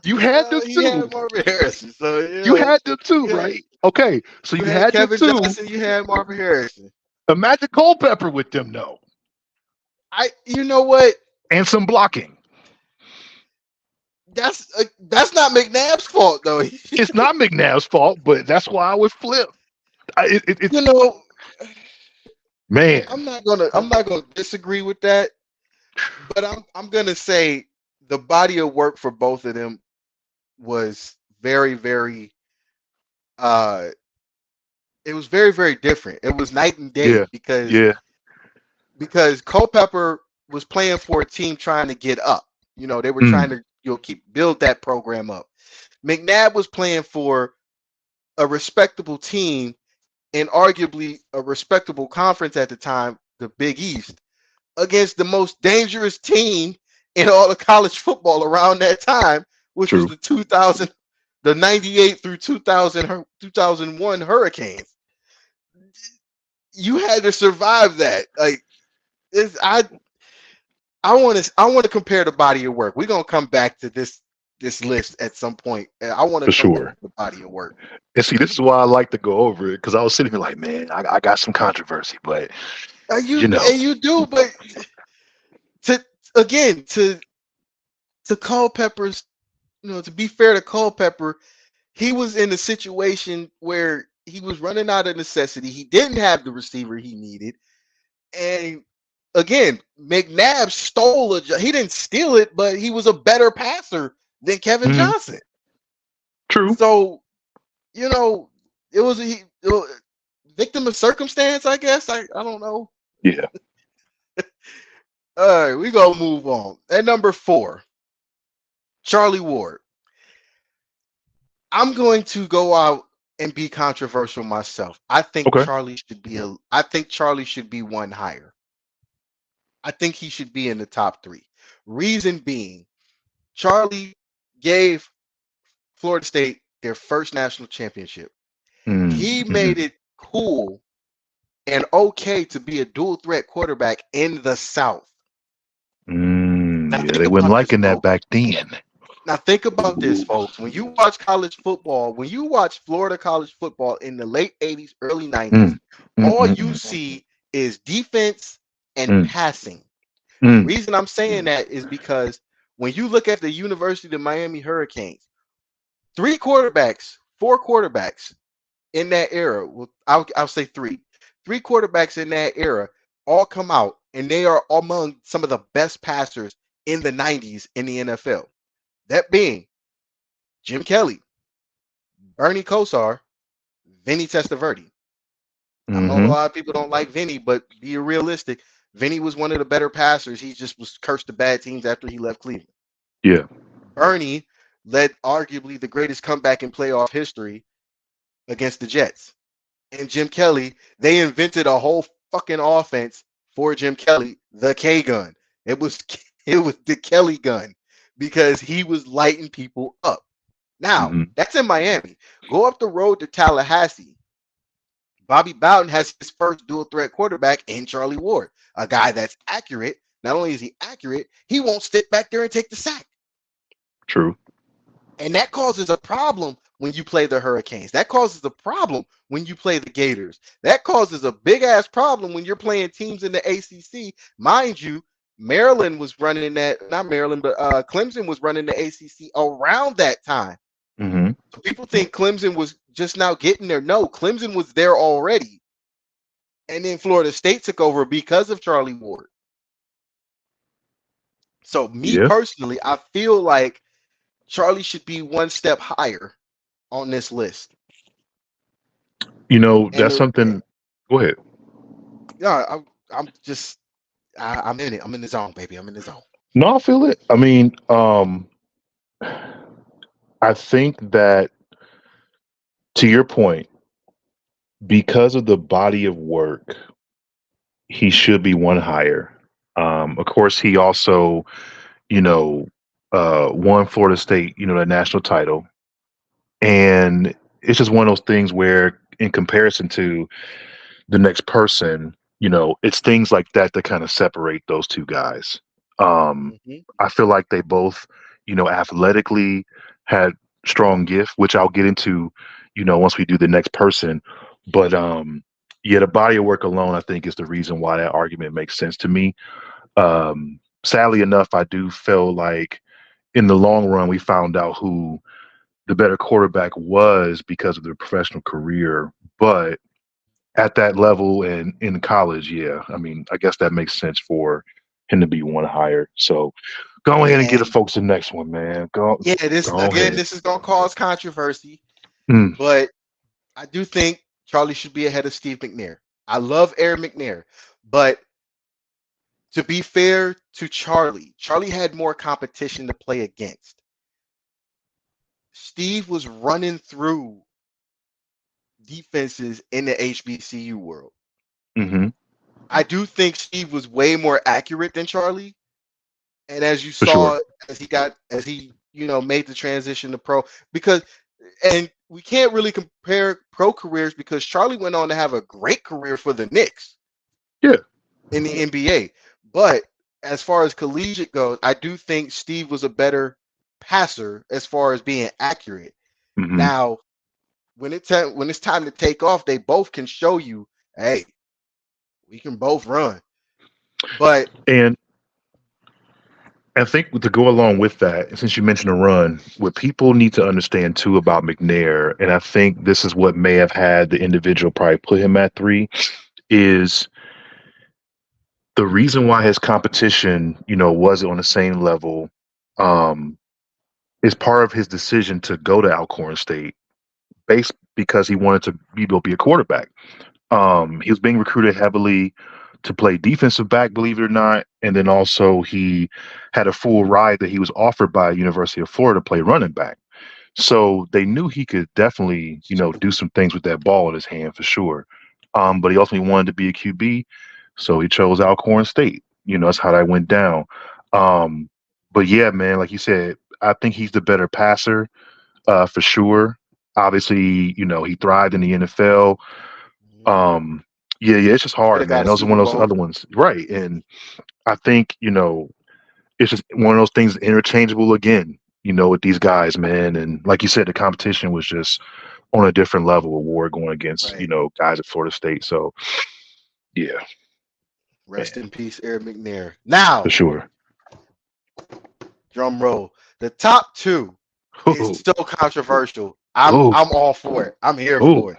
You had them He too. had Marvin Harrison. So You had them too, you had, right? Okay, so you you had had them Kevin too. Johnson. You had Marvin Harrison. Imagine Culpepper with them, though, You know what? and some blocking. That's not McNabb's fault though. It's not McNabb's fault, but that's why I would flip. you It's know, man. I'm not gonna disagree with that, but I'm gonna say the body of work for both of them was very, very uh it was very, very different. It was night and day Yeah, yeah. because Culpepper was playing for a team trying to get up. They were trying Mm, to keep build that program up. McNabb was playing for a respectable team and arguably a respectable conference at the time, the Big East, against the most dangerous team in all of college football around that time, which was true. the 98 through 2001 Hurricanes. You had to survive that. Like, it's, I want to compare the body of work. We're gonna come back to this list at some point. And I want to For compare sure. the body of work. And see, this is why I like to go over it because I was sitting here like, man, I got some controversy, but You you know, and you do, but to again to Culpepper's, to be fair to Culpepper, he was in a situation where he was running out of necessity. He didn't have the receiver he needed, and again, McNabb stole he didn't steal it, but he was a better passer than Kevin mhm, Johnson. true. So, it was victim of circumstance, I guess. I don't know. Yeah. All right, we gonna move on. At number 4, Charlie Ward. I'm going to go out and be controversial myself. Okay. I think Charlie should be one higher. I think he should be in the top 3. Reason being, Charlie gave Florida State their first national championship. He Mm-hmm. made it cool and okay to be a dual threat quarterback in the South. Now Yeah, think they wasn't about this, liking that folks. back then. Now think about this, Ooh. folks. When you watch college football, when you watch Florida college football in the late 80s, early 90s, Mm, mm, all mm, you mm, see is defense and mm, passing. The mm, reason I'm saying that is because When you look at the University of Miami Hurricanes, three quarterbacks, four quarterbacks in that era, well, I'll say three quarterbacks in that era all come out, and they are among some of the best passers in the 90s in the NFL. That being Jim Kelly, Bernie Kosar, Vinny Testaverde. I know a Mm-hmm. lot of people don't like Vinny, but be realistic. Vinny was one of the better passers. He just was cursed to bad teams after he left Cleveland. Yeah. Bernie led arguably the greatest comeback in playoff history against the Jets. And Jim Kelly, they invented a whole fucking offense for Jim Kelly, the K gun. It was it was the Kelly gun because he was lighting people up. Now, Mm-hmm. that's in Miami. Go up the road to Tallahassee. Bobby Bowden has his first dual threat quarterback in Charlie Ward, a guy that's accurate. Not only is he accurate, he won't sit back there and take the sack. True. And that causes a problem when you play the Hurricanes. That causes a problem when you play the Gators. That causes a big ass problem when you're playing teams in the ACC. Mind you, Maryland was running that, not Maryland, but Clemson was running the ACC around that time. Mm-hmm. So people think Clemson was just now getting there. No, Clemson was there already. And then Florida State took over because of Charlie Ward. So me Yeah. personally, I feel like Charlie should be one step higher on this list. And That's something. Go ahead. yeah, I'm just I'm in it. I'm in the zone, baby. I'm in the zone. No, I feel it. I mean, I think that to your point, because of the body of work, he should be one higher. Of course, he also, you know, won Florida State, the national title. And it's just one of those things where, in comparison to the next person, it's things like that that kind of separate those two guys. Hmm. I feel like they both, athletically had strong gift, which I'll get into, once we do the next person. But yeah, the body of work alone, I think, is the reason why that argument makes sense to me. Sadly enough, I do feel like in the long run, we found out who the better quarterback was because of their professional career. But at that level and in college, yeah, I mean, I guess that makes sense for him to be one higher. So go ahead and get the And folks the next one, man. yeah, this Go again, ahead. this is gonna cause controversy, Mm, but I do think Charlie should be ahead of Steve McNair. I love Aaron McNair, but to be fair to Charlie, Charlie had more competition to play against. Steve was running through defenses in the HBCU world. hmm I do think Steve was way more accurate than Charlie. And as you for sure. saw, as he, made the transition to pro, because, and we can't really compare pro careers because Charlie went on to have a great career for the Knicks Yeah. in the NBA. But as far as collegiate goes, I do think Steve was a better passer as far as being accurate. hmm Now, when it's time to take off, they both can show you, hey, we can both run. But And I think to go along with that, since you mentioned a run, what people need to understand too about McNair, and I think this is what may have had the individual probably put him at three, is the reason why his competition, wasn't on the same level, um, is part of his decision to go to Alcorn State, based because he wanted to be a quarterback. He was being recruited heavily to play defensive back, believe it or not, and then also he had a full ride that he was offered by University of Florida to play running back. So they knew he could definitely, do some things with that ball in his hand for sure. But he ultimately wanted to be a QB, so he chose Alcorn State. That's how that went down. Um, but yeah, man, like you said, I think he's the better passer, for sure. Obviously, he thrived in the NFL. Um, yeah, it's just could hard, have got man. a Those are Super one of those Bowl. other ones, right? And I think it's just one of those things interchangeable again. With these guys, man. And like you said, the competition was just on a different level of war going against Right. guys at Florida State. So yeah, man, Rest in peace, Eric McNair. for Now, sure. drum roll. The top two is Oh, so controversial. oh, I'm all for it. I'm here oh. for it.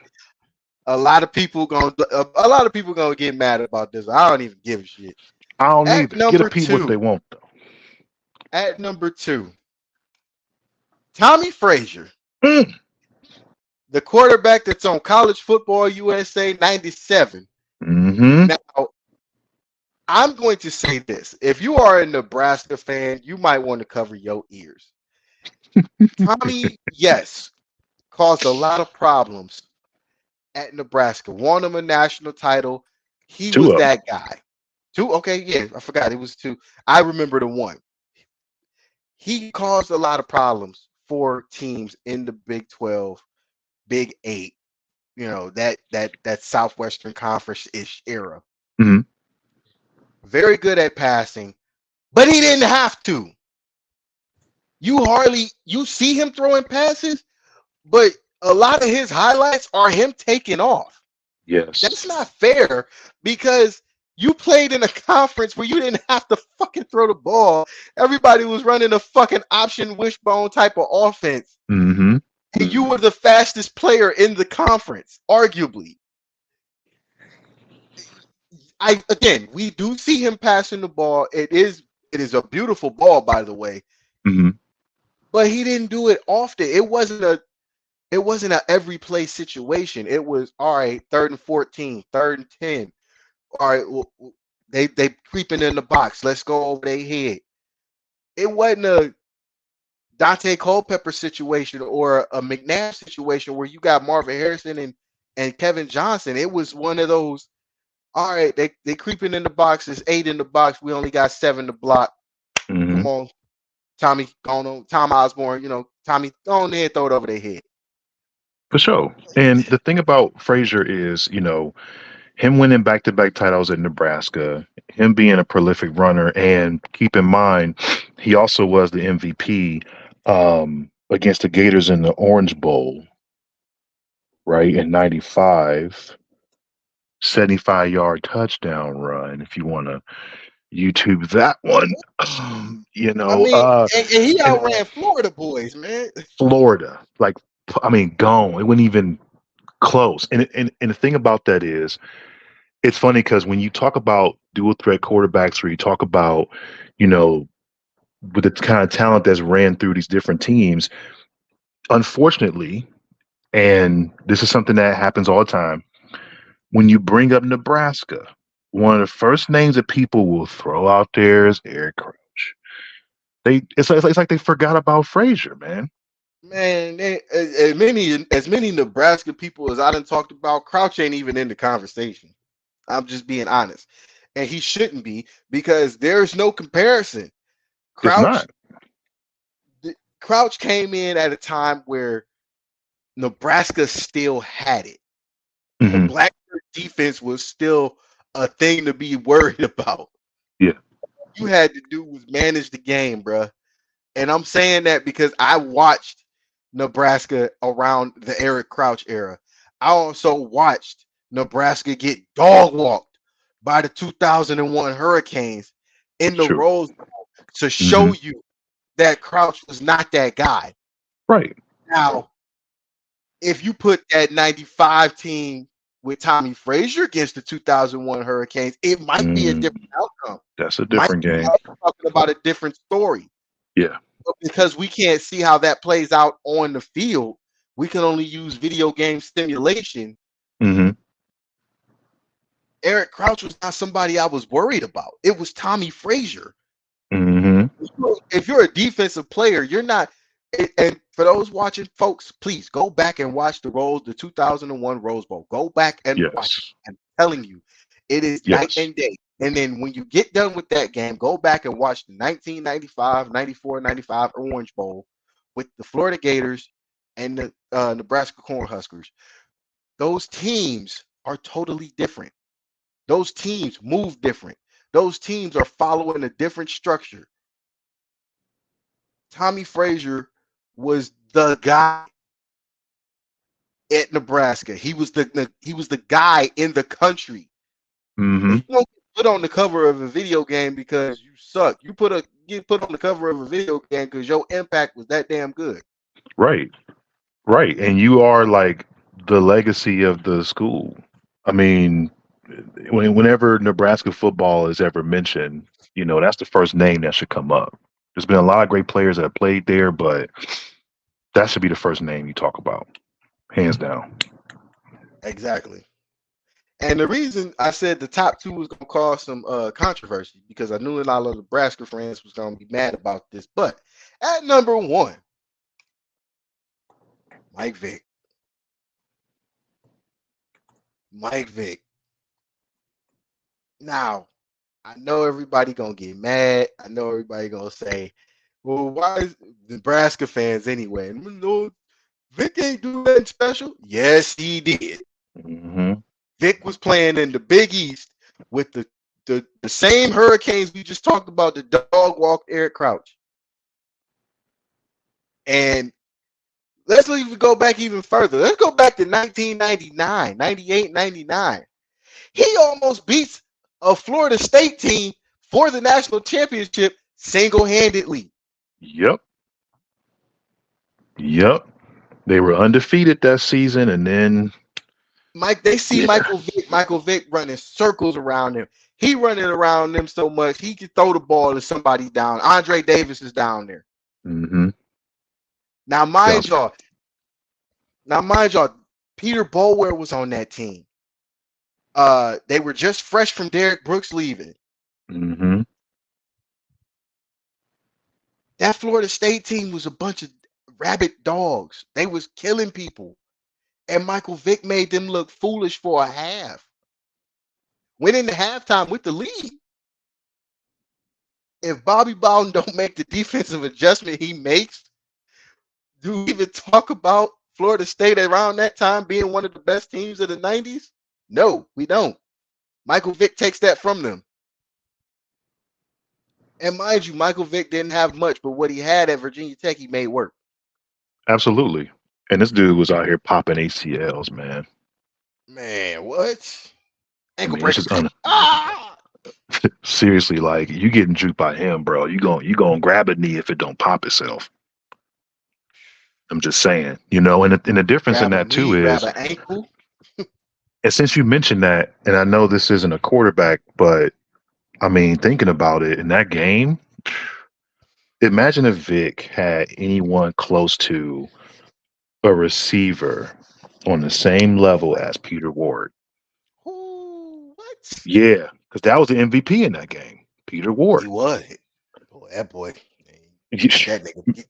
A lot of people gonna get mad about this. I don't even give a shit. I don't At either. Get a number people if they two, want though. at number two, Tommy Frazier, Mm. the quarterback that's on College Football USA 97. Mm-hmm. Now, I'm going to say this. If you are a Nebraska fan, you might want to cover your ears. Tommy, yes, caused a lot of problems at Nebraska. Won them a national title. He Two was of them. that guy. Two, okay, yeah, I forgot it was two. I remember the one. He caused a lot of problems for teams in the Big 12, Big 8, that Southwestern Conference-ish era. Mm-hmm. Very good at passing, but he didn't have to. You see him throwing passes, but a lot of his highlights are him taking off. That's Yes. not fair because you played in a conference where you didn't have to fucking throw the ball. Everybody was running a fucking option wishbone type of offense. Mm-hmm. And you were the fastest player in the conference, arguably. We do see him passing the ball. It is a beautiful ball, by the way, Mm-hmm. but he didn't do it often. It wasn't a every play situation. It was all right, 3rd and 14, 3rd and 10. All right, well, they creeping in the box. Let's go over their head. It wasn't a Dante Culpepper situation or a McNabb situation where you got Marvin Harrison and Kevin Johnson. It was one of those. All right, they creeping in the box. There's 8 in the box. We only got 7 to block. Mm-hmm. Come on, Tommy, go on. Tom Osborne, Tommy, go on there, throw it over their head. For sure. And the thing about Frazier is, him winning back-to-back titles at Nebraska, him being a prolific runner, and keep in mind, he also was the MVP against the Gators in the Orange Bowl, right, in 95, 75-yard touchdown run, if you want to YouTube that one. I mean, and he And outran Florida boys, man. Florida, like, I mean, gone. It wasn't even close. And the thing about that is, it's funny because when you talk about dual threat quarterbacks, or you talk about, you know, with the kind of talent that's ran through these different teams, unfortunately, and this is something that happens all the time, when you bring up Nebraska, one of the first names that people will throw out there is Eric Crouch. It's like they forgot about Frazier, man. Man, as many Nebraska people as I done talked about, Crouch ain't even in the conversation. I'm just being honest, and he shouldn't be because there's no comparison. It's Crouch, not. Crouch came in at a time where Nebraska still had it. The Hmm. Blackbird defense was still a thing to be worried about. Yeah. You had to do was manage the game, bruh. And I'm saying that because I watched Nebraska around the Eric Crouch era. I also watched Nebraska get dog walked by the 2001 Hurricanes in the True. Rose Bowl to Hmm. show you that Crouch was not that guy. Right. Now, if you put that 95 team with Tommy Frazier against the 2001 Hurricanes, it might be a different Mm, outcome. that's a Might different be game. talking about a different story. Yeah. But because we can't see how that plays out on the field, we can only use video game simulation. Hmm. Eric Crouch was not somebody I was worried about. It was Tommy Frazier. Hmm. If you're a defensive player, you're not. And for those watching, folks, please go back and watch the 2001 Rose Bowl. Go back and watch it. Yes. I'm telling you, it is night Yes. and day. And then when you get done with that game, go back and watch the 1995, 94, 95 Orange Bowl with the Florida Gators and the Nebraska Cornhuskers. Those teams are totally different. Those teams move different. Those teams are following a different structure. Tommy Frazier was the guy at Nebraska. He was the guy in the country. Hmm. You don't get put on the cover of a video game because you suck. get put on the cover of a video game because your impact was that damn good. Right. Right. And you are like the legacy of the school. I mean, whenever Nebraska football is ever mentioned, that's the first name that should come up. There's been a lot of great players that have played there, but that should be the first name you talk about, hands down. Exactly. And the reason I said the top two was gonna cause some controversy because I knew a lot of Nebraska friends was gonna be mad about this. But at number one, Mike Vick. Mike Vick. Now, I know everybody gonna get mad. I know everybody gonna say, "Well, why is Nebraska fans anyway?" And no, Vick ain't do nothing special. Yes, he did. Hmm. Vick was playing in the Big East with the same Hurricanes we just talked about. The dog walked Eric Crouch, and let's even go back even further. Let's go back to 1999, 98, 99. He almost beats a Florida State team for the national championship single-handedly. Yep. Yep. They were undefeated that season, and then They see yeah. Michael Vick running circles around him. He running around them so much he can throw the ball to somebody down. Andre Davis is down there. Hmm. Now, mind y'all, Peter Boulware was on that team. They were just fresh from Derek Brooks leaving. Hmm. That Florida State team was a bunch of rabid dogs. They was killing people. And Michael Vick made them look foolish for a half. Went into halftime with the lead. If Bobby Bowden don't make the defensive adjustment he makes, do we even talk about Florida State around that time being one of the best teams of the 90s? No, we don't. Michael Vick takes that from them. And mind you, Michael Vick didn't have much, but what he had at Virginia Tech, he made work. Absolutely. And this dude was out here popping ACLs, man. Man, what? I Ankle mean, it's breaker. just Ah! seriously, like you getting juked by him, bro. You gonna grab a knee if it don't pop itself. I'm just saying, and the difference in Grab a that too knee, grab is, an ankle. and since you mentioned that, and I know this isn't a quarterback, but I mean, thinking about it in that game, imagine if Vic had anyone close to a receiver on the same level as Peter Ward. Ooh, what? Yeah, because that was the MVP in that game, Peter He Ward. was. Boy, that boy. You Get that nigga. Get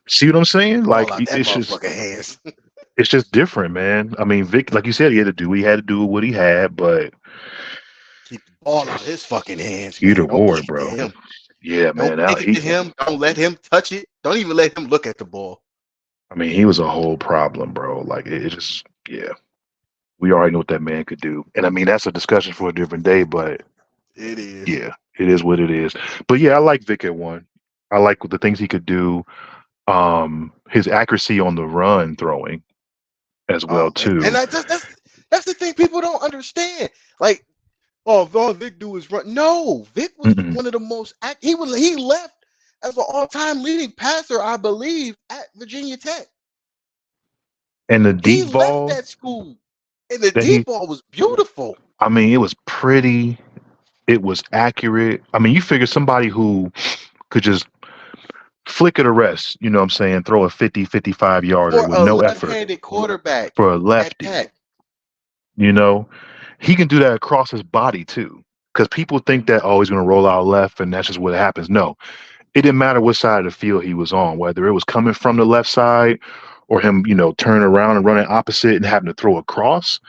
see what I'm saying? the ball Like out that it's just motherfucker hands. it's just different, man. I mean, Vic, like you said, he had to do what he had, but Keep the ball out his fucking hands, Peter man. Don't Ward, kick it to bro. him. Yeah, Don't man. Now kick it to him. Don't let him touch it. Don't even let him look at the ball. I mean, he was a whole problem, bro. Like it just, yeah. We already know what that man could do, and I mean that's a discussion for a different day. But It is. yeah, it is what it is. But yeah, I like Vic at one. I like the things he could do. His accuracy on the run throwing as well Oh man, and too. that's the thing people don't understand. Like, oh, all Vic do is run. No, Vic was Mm-mm. one of the most. He left as an all-time leading passer, I believe, at Virginia Tech. And the He deep left ball that school, and the that deep ball was beautiful. I mean, it was pretty. It was accurate. I mean, you figure somebody who could just flick it a rest, you know what I'm saying, throw a 50, 55 yarder For with a no effort left-handed quarterback for a at lefty, Tech. you know, he can do that across his body too. Because people think that, oh, he's going to roll out left and that's just what happens. No, it didn't matter what side of the field he was on, whether it was coming from the left side or him, turning around and running opposite and having to throw across.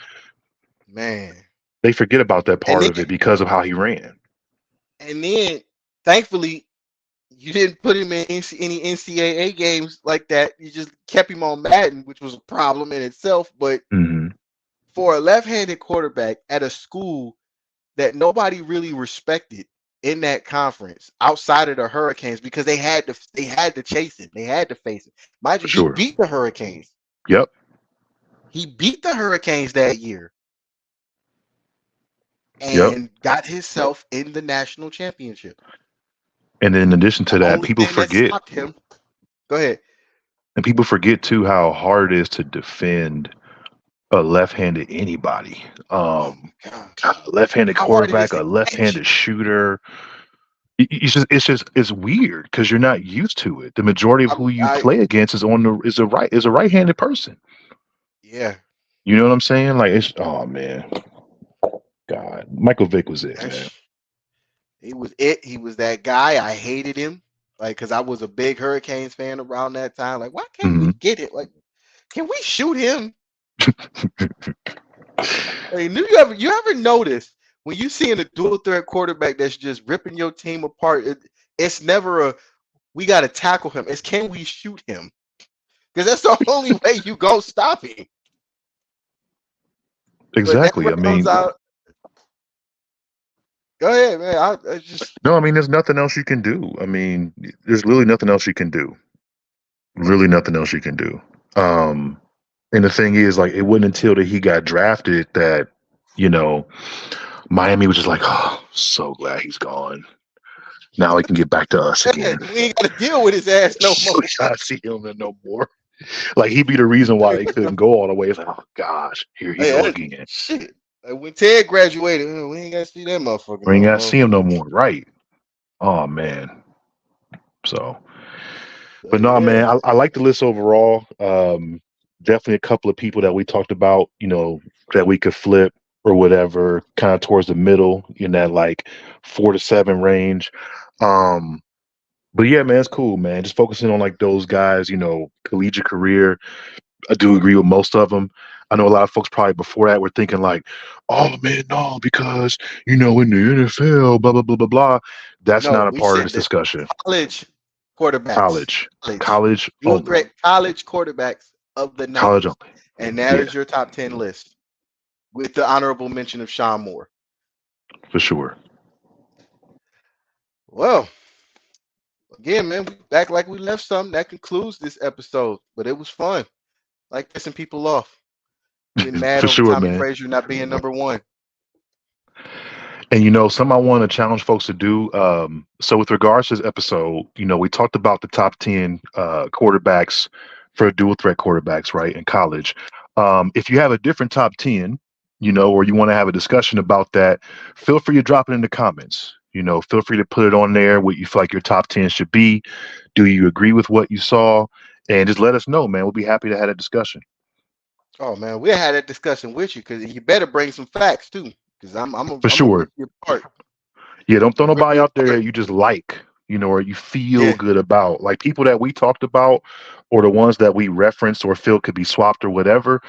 Man. They forget about that And part then of it because of how he ran. and then thankfully you didn't put him in any NCAA games like that. You just kept him on Madden, which was a problem in itself. But Hmm. for a left-handed quarterback at a school that nobody really respected in that conference outside of the Hurricanes because they had to chase him. They had to face him. Mind For you, he sure. beat the Hurricanes. Yep. He beat the Hurricanes that year Yep. and got himself in the national championship. And then in addition The to that, only people thing that forget, stopped him. Go ahead. and people forget too how hard it is to defend a left-handed anybody. Oh my God. A left-handed How hard it is quarterback, to a catch. left-handed shooter. It's weird because you're not used to it. The majority of who you I play against is a right-handed person. yeah. You know what I'm saying? Like it's oh man, God, Michael Vick was it, man. That's, he was it. He was that guy. I hated him. Like, cause I was a big Hurricanes fan around that time. Like, why can't we Hmm. get it? Like, can we shoot him? Like, you ever notice when you seeing a dual threat quarterback that's just ripping your team apart? It's never a we got to tackle him. It's can we shoot him? Because that's the only way you go stop him. But Exactly. that I rounds mean, out. Go ahead, man. I just no, I mean, there's nothing else you can do. I mean, there's literally nothing else you can do. Really, nothing else you can do. Um, and the thing is, like, it wasn't until that he got drafted that, you know, Miami was just like, oh, so glad he's gone. Now he can get back to us yeah, again. we ain't got to deal with his ass no more. We gotta see him no more. Like he'd be the reason why they couldn't go all the way. It's like, oh gosh, here he Hey, go again. shit. Like when Ted graduated, we ain't got to see that motherfucker We ain't no gotta more. see him no more. Right. Oh man. So but no, man, Yeah. I like the list overall. Definitely a couple of people that we talked about, that we could flip or whatever, kind of towards the middle in that like 4 to 7 range. Um, but yeah, man, it's cool, man. Just focusing on like those guys, collegiate career. I do agree with most of them. I know a lot of folks probably before that were thinking like, "Oh man, no, because in the NFL, blah blah blah blah blah." That's No, not a we part of said this the discussion. college quarterbacks. College, College. college Dual only, threat college quarterbacks of the college 90s. only. And that Yeah, is your top 10 list with the honorable mention of Sean Moore. for sure. Well, again, man, we back like we left something. That concludes this episode, but it was fun. Like pissing people off, getting mad For over sure, Tommy man. Frazier not being number one. And something I want to challenge folks to do. So with regards to this episode, we talked about the top 10 quarterbacks for dual threat quarterbacks, right, in college. If you have a different top 10, or you want to have a discussion about that, feel free to drop it in the comments. Feel free to put it on there what you feel like your top 10 should be. Do you agree with what you saw? And just let us know, man. We'll be happy to have a discussion. Oh man, we had that discussion with you because you better bring some facts too, because I'm For gonna rip sure. you apart. Yeah, don't throw I'm rip nobody you out there apart. that you just like, or you feel Yeah, good about. Like people that we talked about or the ones that we referenced or feel could be swapped or whatever.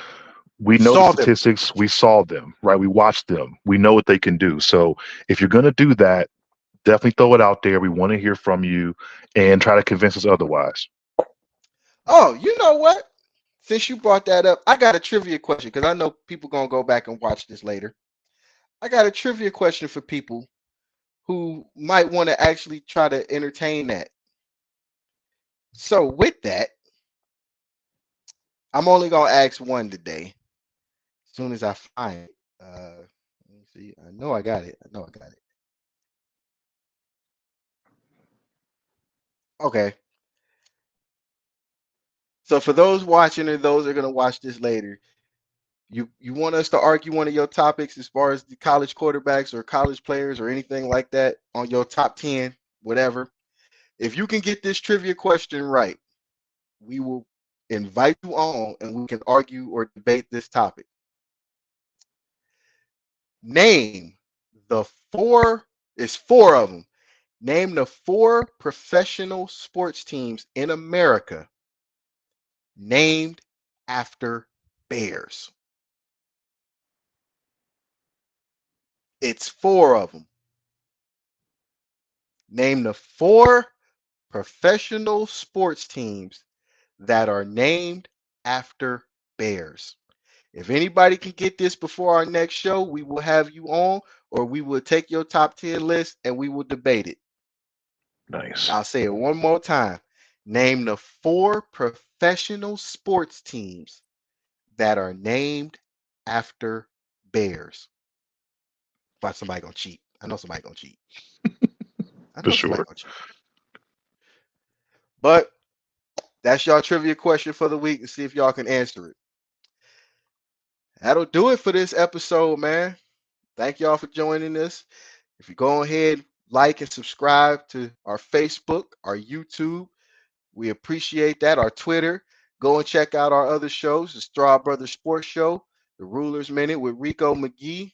We know the saw them. statistics. We saw them, right? We watched them. We know what they can do. So if you're going to do that, definitely throw it out there. We want to hear from you and try to convince us otherwise. Oh, you know what? Since you brought that up, I got a trivia question because I know people gonna go back and watch this later. I got a trivia question for people who might want to actually try to entertain that. So with that, I'm only gonna ask one today. As soon as I find it. Let me see. I know I got it. I know I got it. Okay. So for those watching or those that are gonna watch this later, you want us to argue one of your topics as far as the college quarterbacks or college players or anything like that on your top 10, whatever. If you can get this trivia question right, we will invite you on and we can argue or debate this topic. Name the four, it's four of them. Name the four professional sports teams in America named after bears. It's four of them. Name the four professional sports teams that are named after bears. If anybody can get this before our next show, we will have you on, or we will take your top 10 list and we will debate it. Nice. I'll say it one more time. Name the four professional sports teams that are named after bears. But somebody gonna cheat. I know somebody gonna cheat. I For know somebody sure. gonna cheat. But that's y'all trivia question for the week and see if y'all can answer it. That'll do it for this episode, man. Thank y'all for joining us. If you go ahead, like and subscribe to our Facebook, our YouTube, we appreciate that. Our Twitter. Go and check out our other shows, the Straw Brothers Sports Show, the Rulers Minute with Rico McGee,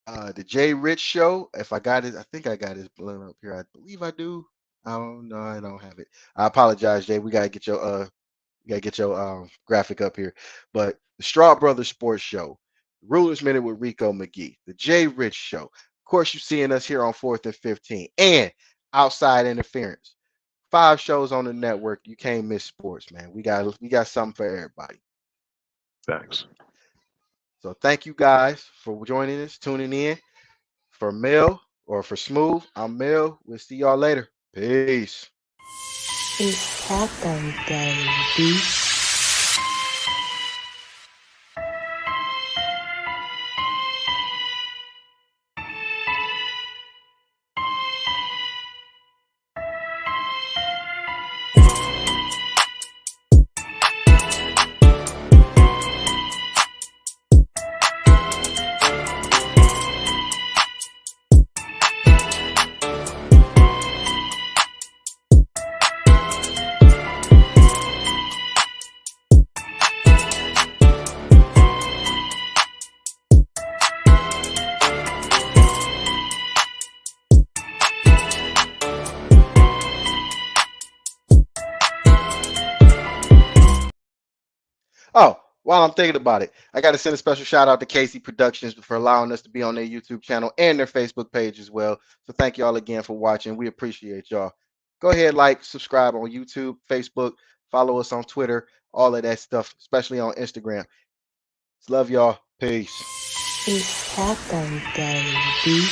the Jay Rich Show. If I got it, I think I got his blood up here. I believe I do. I don't know. I don't have it. I apologize, Jay. We gotta get your graphic up here. But the Straw Brothers Sports Show, Rulers Minute with Rico McGee, the Jay Rich Show. Of course, you're seeing us here on 4th and 15, and Outside Interference. 5 shows on the network. You can't miss sports, man. We got something for everybody. Thanks. So thank you guys for joining us, tuning in. For Mel or for Smooth, I'm Mel. We'll see y'all later. Peace. It's Taco Day, B. Oh, while I'm thinking about it, I got to send a special shout out to Casey Productions for allowing us to be on their YouTube channel and their Facebook page as well. So thank y'all again for watching. We appreciate y'all. Go ahead, like, subscribe on YouTube, Facebook, follow us on Twitter, all of that stuff, especially on Instagram. Love y'all. Peace. It's Taco Day, B.